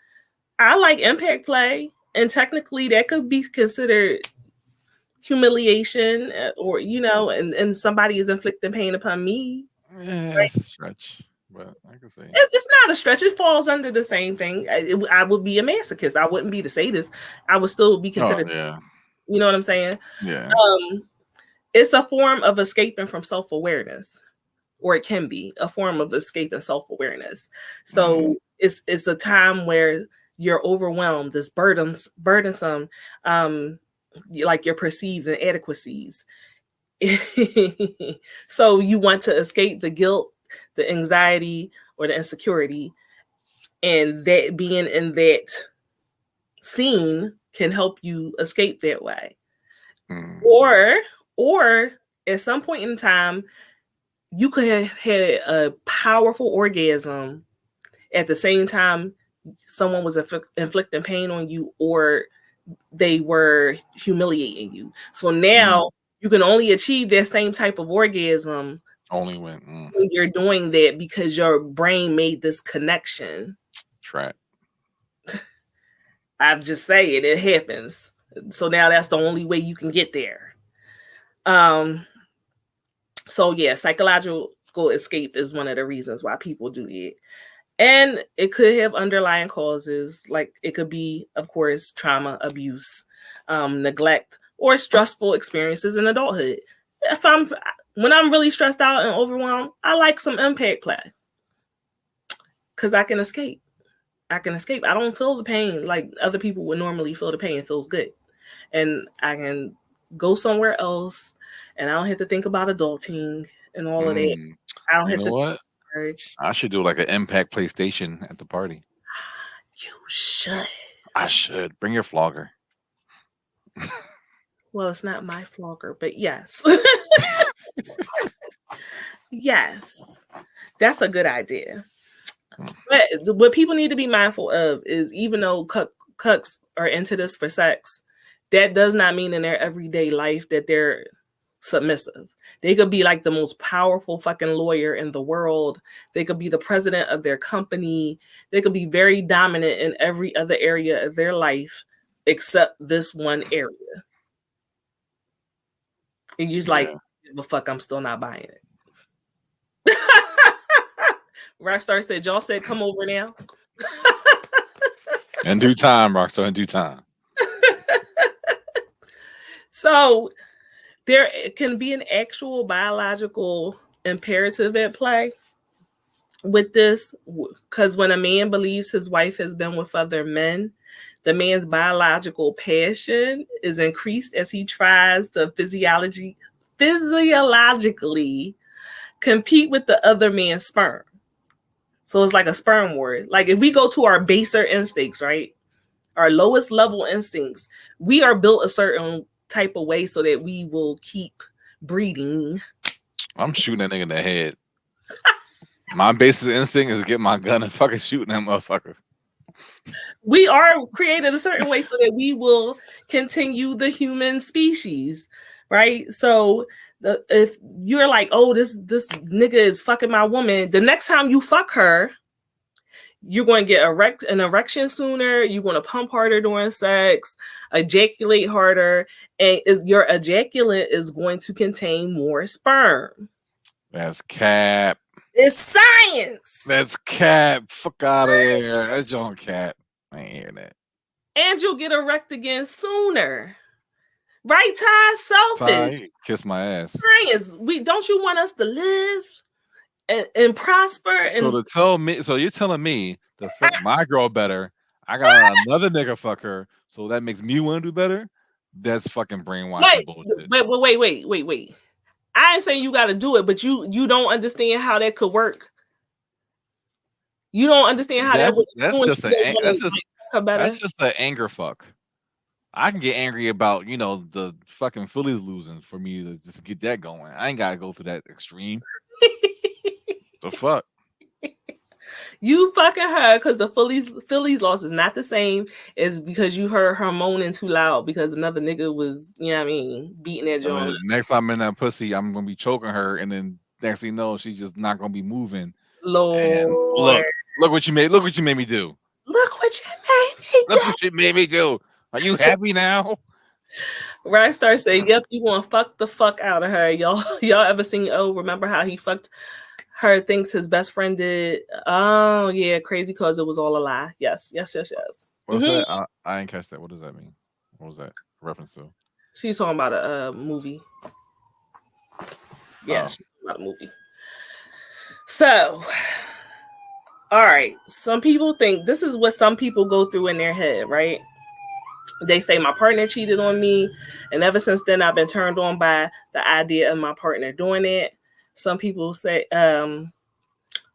Speaker 3: I like impact play, and technically that could be considered humiliation, or and somebody is inflicting pain upon me.
Speaker 2: Yeah,
Speaker 3: Right?
Speaker 2: it's a stretch, but I can say
Speaker 3: It's not a stretch. It falls under the same thing. I would be a masochist. I wouldn't be the sadist. I would still be considered.
Speaker 2: yeah.
Speaker 3: You know what I'm saying?
Speaker 2: Yeah.
Speaker 3: It's a form of escaping from self-awareness, or it can be a form of escaping self-awareness. So it's a time where you're overwhelmed, it's burdensome, like your perceived inadequacies. So you want to escape the guilt, the anxiety, or the insecurity, and that being in that scene can help you escape that way. Or at some point in time, you could have had a powerful orgasm at the same time someone was inflicting pain on you, or they were humiliating you. So now you can only achieve that same type of orgasm
Speaker 2: only when
Speaker 3: you're doing that, because your brain made this connection.
Speaker 2: Trap.
Speaker 3: I'm just saying it happens. So now that's the only way you can get there. So yeah, psychological escape is one of the reasons why people do it. And it could have underlying causes, like it could be, of course, trauma, abuse, neglect, or stressful experiences in adulthood. When I'm really stressed out and overwhelmed, I like some impact play, because I can escape. I don't feel the pain like other people would normally feel the pain. It feels good. And I can go somewhere else, and I don't have to think about adulting and all of that. I don't have to.
Speaker 2: What? I should do like an impact PlayStation at the party.
Speaker 3: You should.
Speaker 2: I should. Bring your flogger.
Speaker 3: Well, it's not my flogger, but yes. Yes. That's a good idea. But what people need to be mindful of is, even though cucks are into this for sex, that does not mean in their everyday life that they're submissive. They could be like the most powerful fucking lawyer in the world. They could be the president of their company. They could be very dominant in every other area of their life except this one area. And you're like, but fuck, I'm still not buying it. Rockstar said, y'all said come over now.
Speaker 2: In due time, Rockstar, in due time.
Speaker 3: So there can be an actual biological imperative at play with this, because when a man believes his wife has been with other men, the man's biological passion is increased as he tries to physiologically compete with the other man's sperm. So it's like a sperm war. Like if we go to our baser instincts, right? Our lowest level instincts, we are built a certain type of way so that we will keep breeding.
Speaker 2: I'm shooting that nigga in the head. My basic instinct is to get my gun and fucking shooting that motherfucker.
Speaker 3: We are created a certain way so that we will continue the human species, right? So if you're like, oh, this nigga is fucking my woman, the next time you fuck her, you're going to get an erection sooner. You're going to pump harder during sex, ejaculate harder, and your ejaculate is going to contain more sperm.
Speaker 2: That's cap.
Speaker 3: It's science.
Speaker 2: That's cap. Fuck out of here. That's John cap. I ain't hearing that.
Speaker 3: And you'll get erect again sooner. Right, Ty? Selfish.
Speaker 2: Ty, kiss my ass.
Speaker 3: Science. Don't you want us to live and prosper?
Speaker 2: So to tell me, so you're telling me to fuck my girl better, I got another nigga fuck her, so that makes me want to do better? That's fucking brainwashing bullshit.
Speaker 3: Wait. I ain't saying you got to do it, but you don't understand how that could work. You don't understand how
Speaker 2: that's just an anger fuck. I can get angry about, the fucking Phillies losing for me to just get that going. I ain't gotta go through that extreme. The fuck?
Speaker 3: You fucking her because the Phillies loss is not the same as because you heard her moaning too loud because another nigga was, beating that joint.
Speaker 2: Next time I'm in that pussy, I'm gonna be choking her, and then next thing you know, she's just not gonna be moving.
Speaker 3: Lord,
Speaker 2: and look what you made. Look what you made me do.
Speaker 3: Look what you made me do.
Speaker 2: Look what you made me do. Are you happy now?
Speaker 3: Rockstar said, "Yep, you want to fuck the fuck out of her, y'all. Y'all ever seen? Oh, remember how he fucked her? Thinks his best friend did. Oh yeah, crazy cause it was all a lie. Yes.
Speaker 2: What's that? I didn't catch that. What does that mean? What was that reference to?
Speaker 3: She's talking about a movie. Yeah, she's talking about a movie. So, all right. Some people think this is what some people go through in their head, right? They say my partner cheated on me, and ever since then I've been turned on by the idea of my partner doing it. Some people say I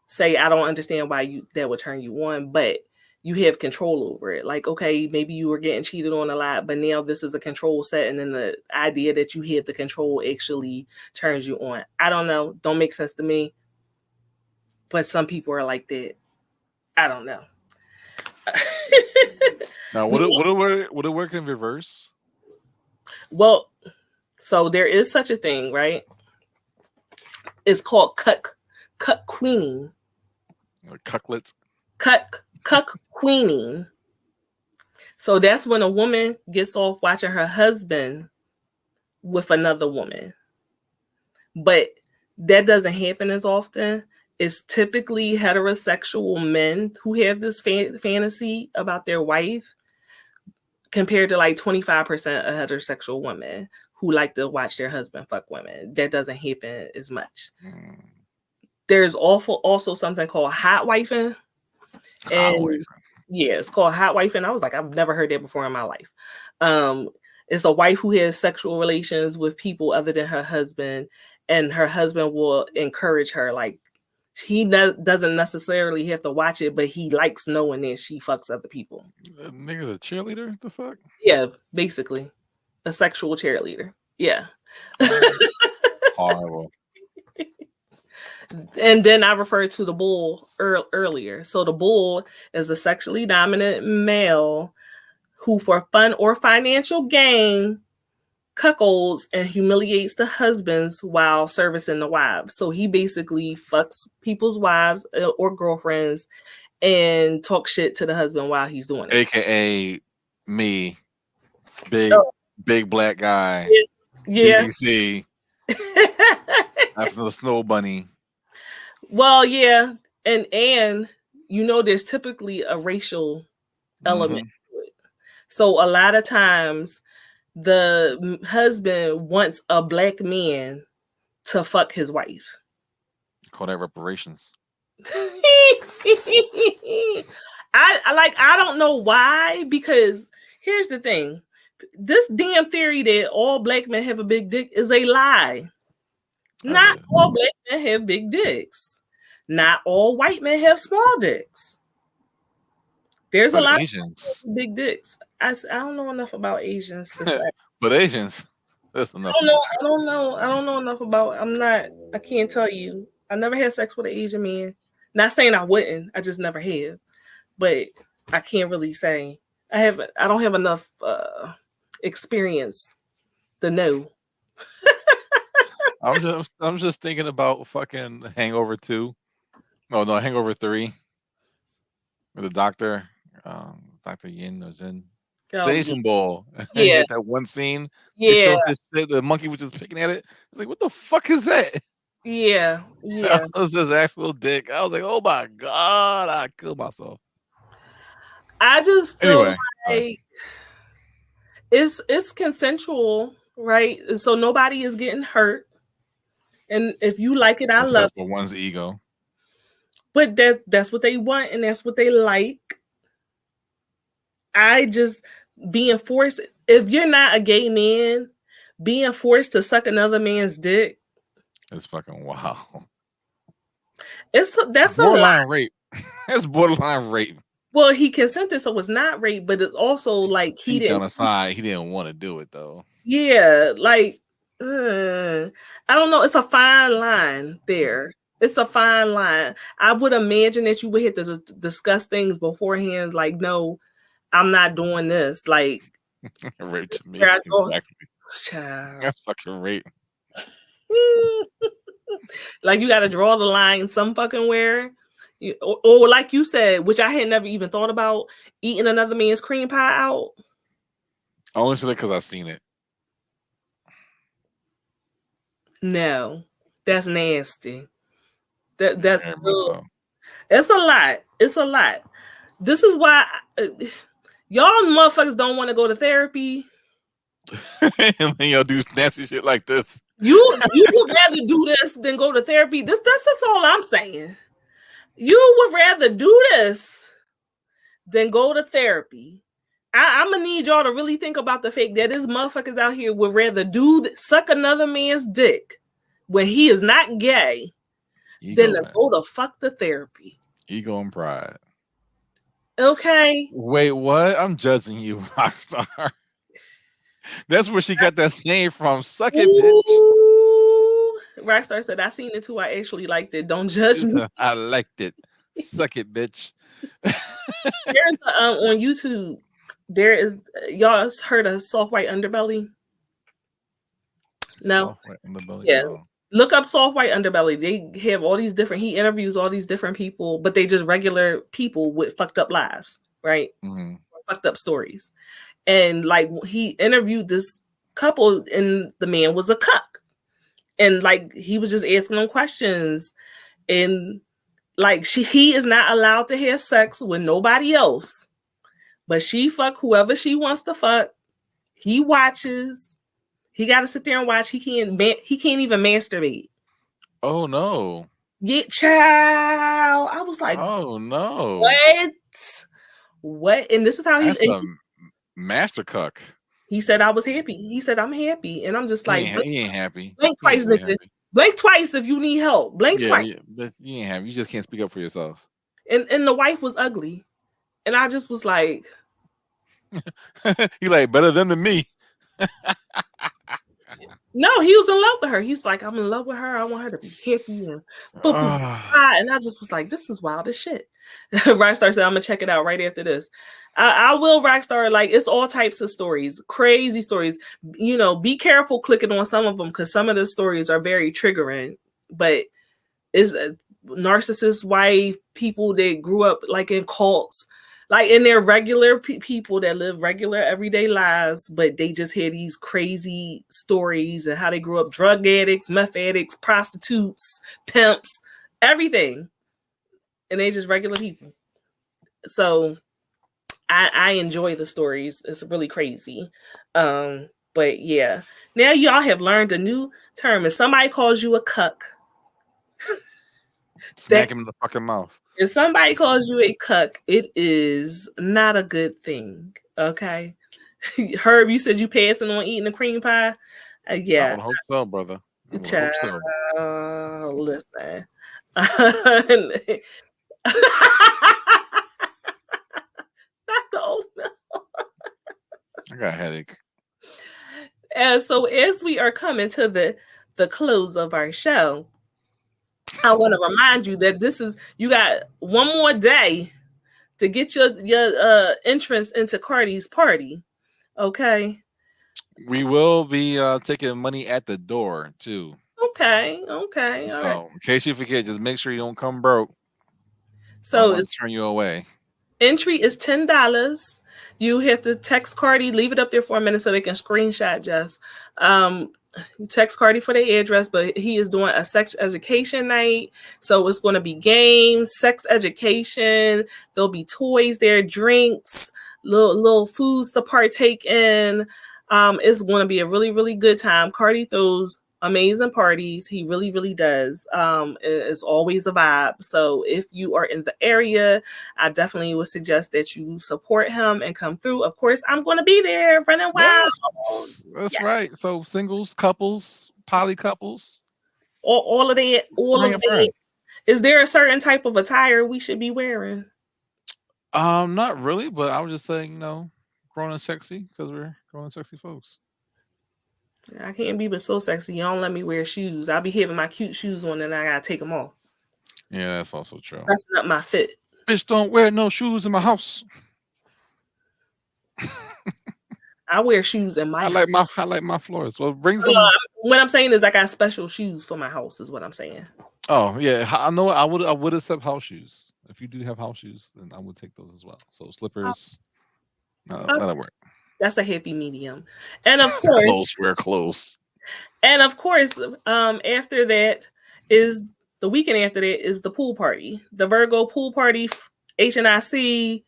Speaker 3: don't understand why that would turn you on, but you have control over it. Like, okay, maybe you were getting cheated on a lot, but now this is a control set, and then the idea that you have the control actually turns you on. I don't know. Don't make sense to me. But some people are like that. I don't know.
Speaker 2: Now, would it work in reverse?
Speaker 3: Well, so there is such a thing, right? It's called cuck queening.
Speaker 2: Cucklets.
Speaker 3: Cuck queening. So that's when a woman gets off watching her husband with another woman. But that doesn't happen as often. It's typically heterosexual men who have this fantasy about their wife, compared to like 25% of heterosexual women who like to watch their husband fuck women. That doesn't happen as much. There's also something called hot wifing. Yeah, it's called hot wifing. I was like, I've never heard that before in my life. It's a wife who has sexual relations with people other than her husband, and her husband will encourage her. Like, he doesn't necessarily have to watch it, but he likes knowing that she fucks other people.
Speaker 2: Nigga's a cheerleader? The fuck?
Speaker 3: Yeah, basically. A sexual cheerleader. Yeah.
Speaker 2: Horrible.
Speaker 3: And then I referred to the bull earlier. So the bull is a sexually dominant male who, for fun or financial gain, cuckolds and humiliates the husbands while servicing the wives. So he basically fucks people's wives or girlfriends and talks shit to the husband while he's doing it.
Speaker 2: AKA me, big black guy.
Speaker 3: Yeah.
Speaker 2: BBC. After the snow bunny.
Speaker 3: Well, yeah. And there's typically a racial element to it. So a lot of times the husband wants a black man to fuck his wife.
Speaker 2: Call that reparations.
Speaker 3: I don't know why, because here's the thing. This damn theory that all black men have a big dick is a lie. Not all black men have big dicks. not all white men have small dicks. There's
Speaker 2: But
Speaker 3: a lot
Speaker 2: Asians.
Speaker 3: of big dicks. I don't know enough about Asians to say.
Speaker 2: But Asians, that's enough.
Speaker 3: I don't know enough about. I can't tell you. I never had sex with an Asian man. Not saying I wouldn't. I just never have. But I can't really say. I don't have enough experience to know.
Speaker 2: I'm just thinking about fucking Hangover 2. No, Hangover 3. With the doctor, Dr. Yin or Jin. The Asian ball.
Speaker 3: Yeah.
Speaker 2: He had that one scene.
Speaker 3: Yeah.
Speaker 2: It showed the monkey was just picking at it. It's like, what the fuck is that?
Speaker 3: Yeah.
Speaker 2: That was just actual dick. I was like, oh my God, I killed myself.
Speaker 3: I just feel
Speaker 2: Anyway,
Speaker 3: like it's consensual, right? So nobody is getting hurt. And if you like it, I love it.
Speaker 2: For one's ego.
Speaker 3: But that's what they want and that's what they like. I just being forced, if you're not a gay man, being forced to suck another man's dick.
Speaker 2: It's fucking wow.
Speaker 3: That's
Speaker 2: borderline rape. It's borderline rape.
Speaker 3: Well, he consented, so it's not rape, but it's also like he didn't.
Speaker 2: On the side, he didn't want to do it though.
Speaker 3: Yeah, like I don't know. It's a fine line there. It's a fine line. I would imagine that you would have to discuss things beforehand. Like, no, I'm not doing this. Like,
Speaker 2: rape to me. Exactly. That's fucking rape.
Speaker 3: Like, you got to draw the line some fucking where. Or like you said, which I had never even thought about, eating another man's cream pie out.
Speaker 2: I only said it because I've seen it.
Speaker 3: No, that's nasty. That's
Speaker 2: so.
Speaker 3: It's a lot. It's a lot. This is why y'all motherfuckers don't want to go to therapy.
Speaker 2: And then y'all do nasty shit like this.
Speaker 3: You would rather do this than go to therapy. That's all I'm saying. You would rather do this than go to therapy. I'm gonna need y'all to really think about the fact that this motherfuckers out here would rather suck another man's dick when he is not gay than to go to fuck the therapy.
Speaker 2: Ego and pride.
Speaker 3: Okay.
Speaker 2: Wait, what? I'm judging you, Rockstar. That's where she got that saying from. Suck it, bitch.
Speaker 3: Rockstar said, I seen it too. I actually liked it. Don't judge me.
Speaker 2: I liked it. Suck it, bitch.
Speaker 3: There's on YouTube, there is, y'all heard of soft white underbelly? No.
Speaker 2: Soft white underbelly?
Speaker 3: Yeah.
Speaker 2: No.
Speaker 3: Look up soft white underbelly. They have all these different, he interviews all these different people, but they just regular people with fucked up lives, right?
Speaker 2: Mm-hmm.
Speaker 3: Fucked up stories. And like he interviewed this couple and the man was a cuck. And like he was just asking them questions. And like he is not allowed to have sex with nobody else. But she fuck whoever she wants to fuck. He watches. He got to sit there and watch. He can't even masturbate.
Speaker 2: Oh no.
Speaker 3: Yeah, child. I was like,
Speaker 2: oh no.
Speaker 3: What? And this is how
Speaker 2: he's a master cuck.
Speaker 3: He said I was happy. He said I'm happy. And I'm just like,
Speaker 2: he ain't happy.
Speaker 3: Blink twice, nigga. Blink twice if you need help. Blink twice.
Speaker 2: Yeah, but you ain't happy. You just can't speak up for yourself.
Speaker 3: And the wife was ugly. And I just was like,
Speaker 2: he like better than me.
Speaker 3: No, he was in love with her. He's like, I'm in love with her. I want her to be happy and and I just was like, this is wild as shit. Rockstar said, I'm gonna check it out right after this. I will. Rockstar, like, it's all types of stories, crazy stories. You know, be careful clicking on some of them because some of the stories are very triggering. But it's a narcissist wife, people that grew up like in cults. Like, and they're regular people that live regular everyday lives, but they just had these crazy stories and how they grew up drug addicts, meth addicts, prostitutes, pimps, everything. And they just regular people. So I enjoy the stories. It's really crazy. But yeah, now y'all have learned a new term. If somebody calls you a cuck,
Speaker 2: smack him in the fucking mouth.
Speaker 3: If somebody calls you a cuck, it is not a good thing. Okay. Herb, you said you passing on eating a cream pie. Yeah.
Speaker 2: I would hope so, brother.
Speaker 3: Child, listen. Not the old.
Speaker 2: I got a headache.
Speaker 3: And so as we are coming to the close of our show, I want to remind you that you got one more day to get your entrance into Carty's party. Okay.
Speaker 2: We will be taking money at the door too.
Speaker 3: Okay. All
Speaker 2: So
Speaker 3: right.
Speaker 2: in case you forget, just make sure you don't come broke. I
Speaker 3: So
Speaker 2: want to turn you away.
Speaker 3: entry is $10. You have to text Carty, leave it up there for a minute so they can screenshot Jess. Text Carty for their address, but he is doing a sex education night. So it's going to be games, sex education. There'll be toys there, drinks, little foods to partake in. It's going to be a really, really good time. Carty throws amazing parties. He really, really does. It's always a vibe. So if you are in the area, I definitely would suggest that you support him and come through. Of course, I'm going to be there running wild.
Speaker 2: Yes, that's right. So singles, couples, poly couples,
Speaker 3: All of that.
Speaker 2: bring a friend.
Speaker 3: Is there a certain type of attire we should be wearing?
Speaker 2: Not really, but I was just saying, grown and sexy because we're grown and sexy folks.
Speaker 3: I can't be but so sexy. You don't let me wear shoes. I'll be having my cute shoes on and I gotta take them off.
Speaker 2: Yeah, that's also true.
Speaker 3: Messing up my fit.
Speaker 2: Bitch, don't wear no shoes in my house.
Speaker 3: I wear shoes in my house.
Speaker 2: I like my floors. Well, bring some.
Speaker 3: What I'm saying is I got special shoes for my house is what I'm saying.
Speaker 2: Oh yeah, I know. I would accept house shoes. If you do have house shoes, then I would take those as well. So slippers, that'll work.
Speaker 3: That's a happy medium. And of course,
Speaker 2: close. We're close.
Speaker 3: And of course, after that is the weekend after that is the pool party, the Virgo pool party, HNIC.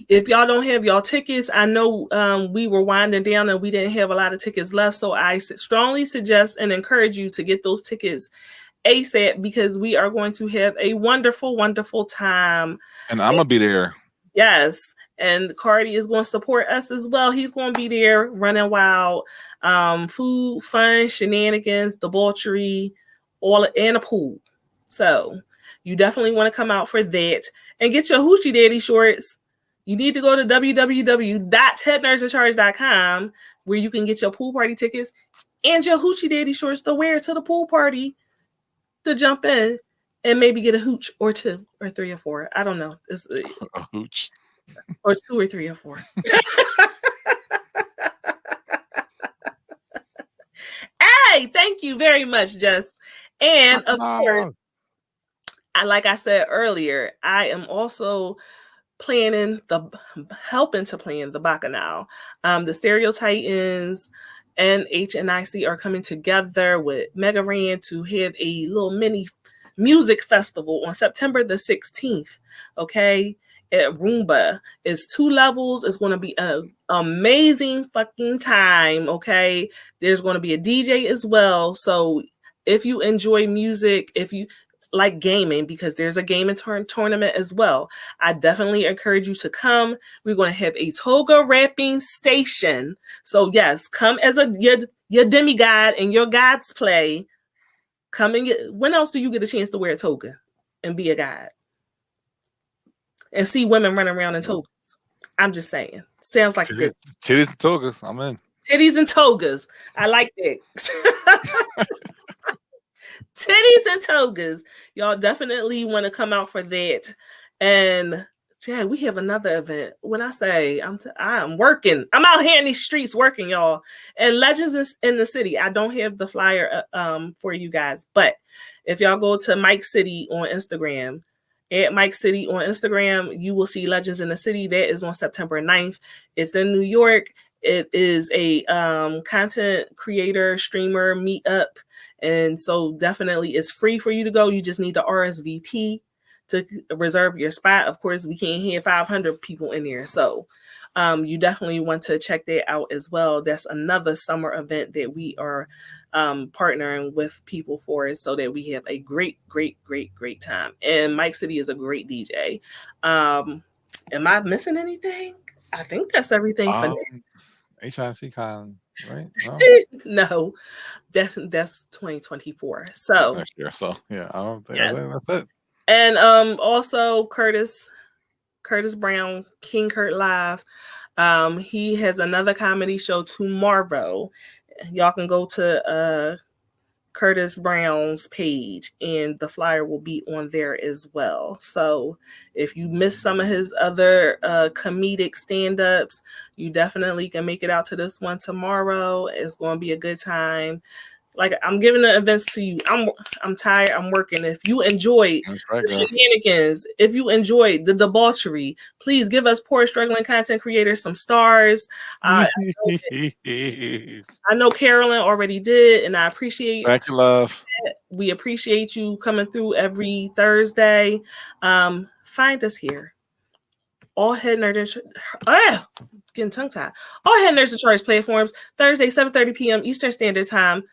Speaker 3: If y'all don't have y'all tickets, I know we were winding down and we didn't have a lot of tickets left. So I strongly suggest and encourage you to get those tickets ASAP because we are going to have a wonderful, wonderful time.
Speaker 2: And I'm going to be there.
Speaker 3: Yes. And Carty is going to support us as well. He's going to be there running wild. Food, fun, shenanigans, debauchery, and a pool. So you definitely want to come out for that and get your Hoochie Daddy shorts. You need to go to www.headnerdsincharge.com where you can get your pool party tickets and your Hoochie Daddy shorts to wear to the pool party to jump in and maybe get a hooch or 2 or 3 or 4. I don't know. It's
Speaker 2: a hooch.
Speaker 3: Or 2 or 3 or 4. Hey, thank you very much, Jess. And of course, like I said earlier, I am also helping to plan the Bacchanal. The Stereo Titans and HNIC are coming together with Mega Ran to have a little mini music festival on September the 16th. Okay. At Roomba. It's 2 levels. It's going to be an amazing fucking time. Okay. There's going to be a DJ as well. So if you enjoy music, if you like gaming, because there's a gaming tournament as well, I definitely encourage you to come. We're going to have a toga rapping station. So yes, come as your demigod and your god's play. Come and when else do you get a chance to wear a toga and be a god? And see women running around in togas. I'm just saying. Sounds like
Speaker 2: titties and togas. I'm in.
Speaker 3: Titties and togas. I like that. Titties and togas. Y'all definitely want to come out for that. And yeah, we have another event. When I say I'm working, I'm out here in these streets working, y'all. And Legends in the City. I don't have the flyer for you guys, but if y'all go to Mike City on Instagram, at Mike City on Instagram, you will see Legends in the City. That is on September 9th. It's in New York. It is a content creator, streamer meetup. And so definitely it's free for you to go. You just need to RSVP to reserve your spot. Of course, we can't have 500 people in there. So you definitely want to check that out as well. That's another summer event that we are partnering with people for, so that we have a great time. And Mike City is a great DJ. Am I missing anything? I think that's everything for now.
Speaker 2: HIC con, right? No,
Speaker 3: No, that's 2024. So
Speaker 2: next year. So yeah, I don't think, I
Speaker 3: yes,
Speaker 2: think that's it.
Speaker 3: and also Curtis Brown, King Kurt Live. He has another comedy show tomorrow. Y'all can go to Curtis Brown's page, and the flyer will be on there as well. So if you missed some of his other comedic stand-ups, you definitely can make it out to this one tomorrow. It's going to be a good time. Like, I'm giving the events to you. I'm tired. I'm working. If you enjoyed
Speaker 2: That's right,
Speaker 3: the
Speaker 2: girl.
Speaker 3: shenanigans, if you enjoyed the debauchery, please give us poor struggling content creators some stars. I know Carolyn already did, and I appreciate
Speaker 2: Thank you, love.
Speaker 3: it. We appreciate you coming through every Thursday. Find us here. All Head Nerds getting tongue tied. All Head Nerds and Charge platforms, Thursday, 7:30 p.m. Eastern Standard Time.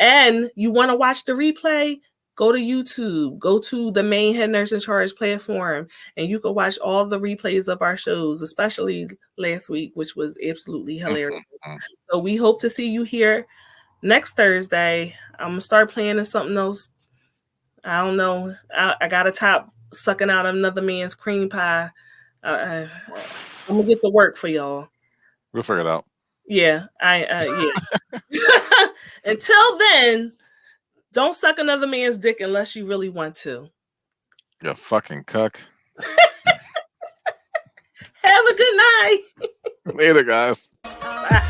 Speaker 3: And you want to watch the replay? Go to YouTube. Go to the main Head Nerds in Charge platform, and you can watch all the replays of our shows, especially last week, which was absolutely hilarious. So we hope to see you here next Thursday. I'm gonna start planning something else. I don't know. I got to top sucking out another man's cream pie. I'm gonna get to work for y'all.
Speaker 2: We'll figure it out.
Speaker 3: Yeah, yeah. Until then, don't suck another man's dick unless you really want to.
Speaker 2: You fucking cuck.
Speaker 3: Have a good night.
Speaker 2: Later, guys.
Speaker 3: Bye.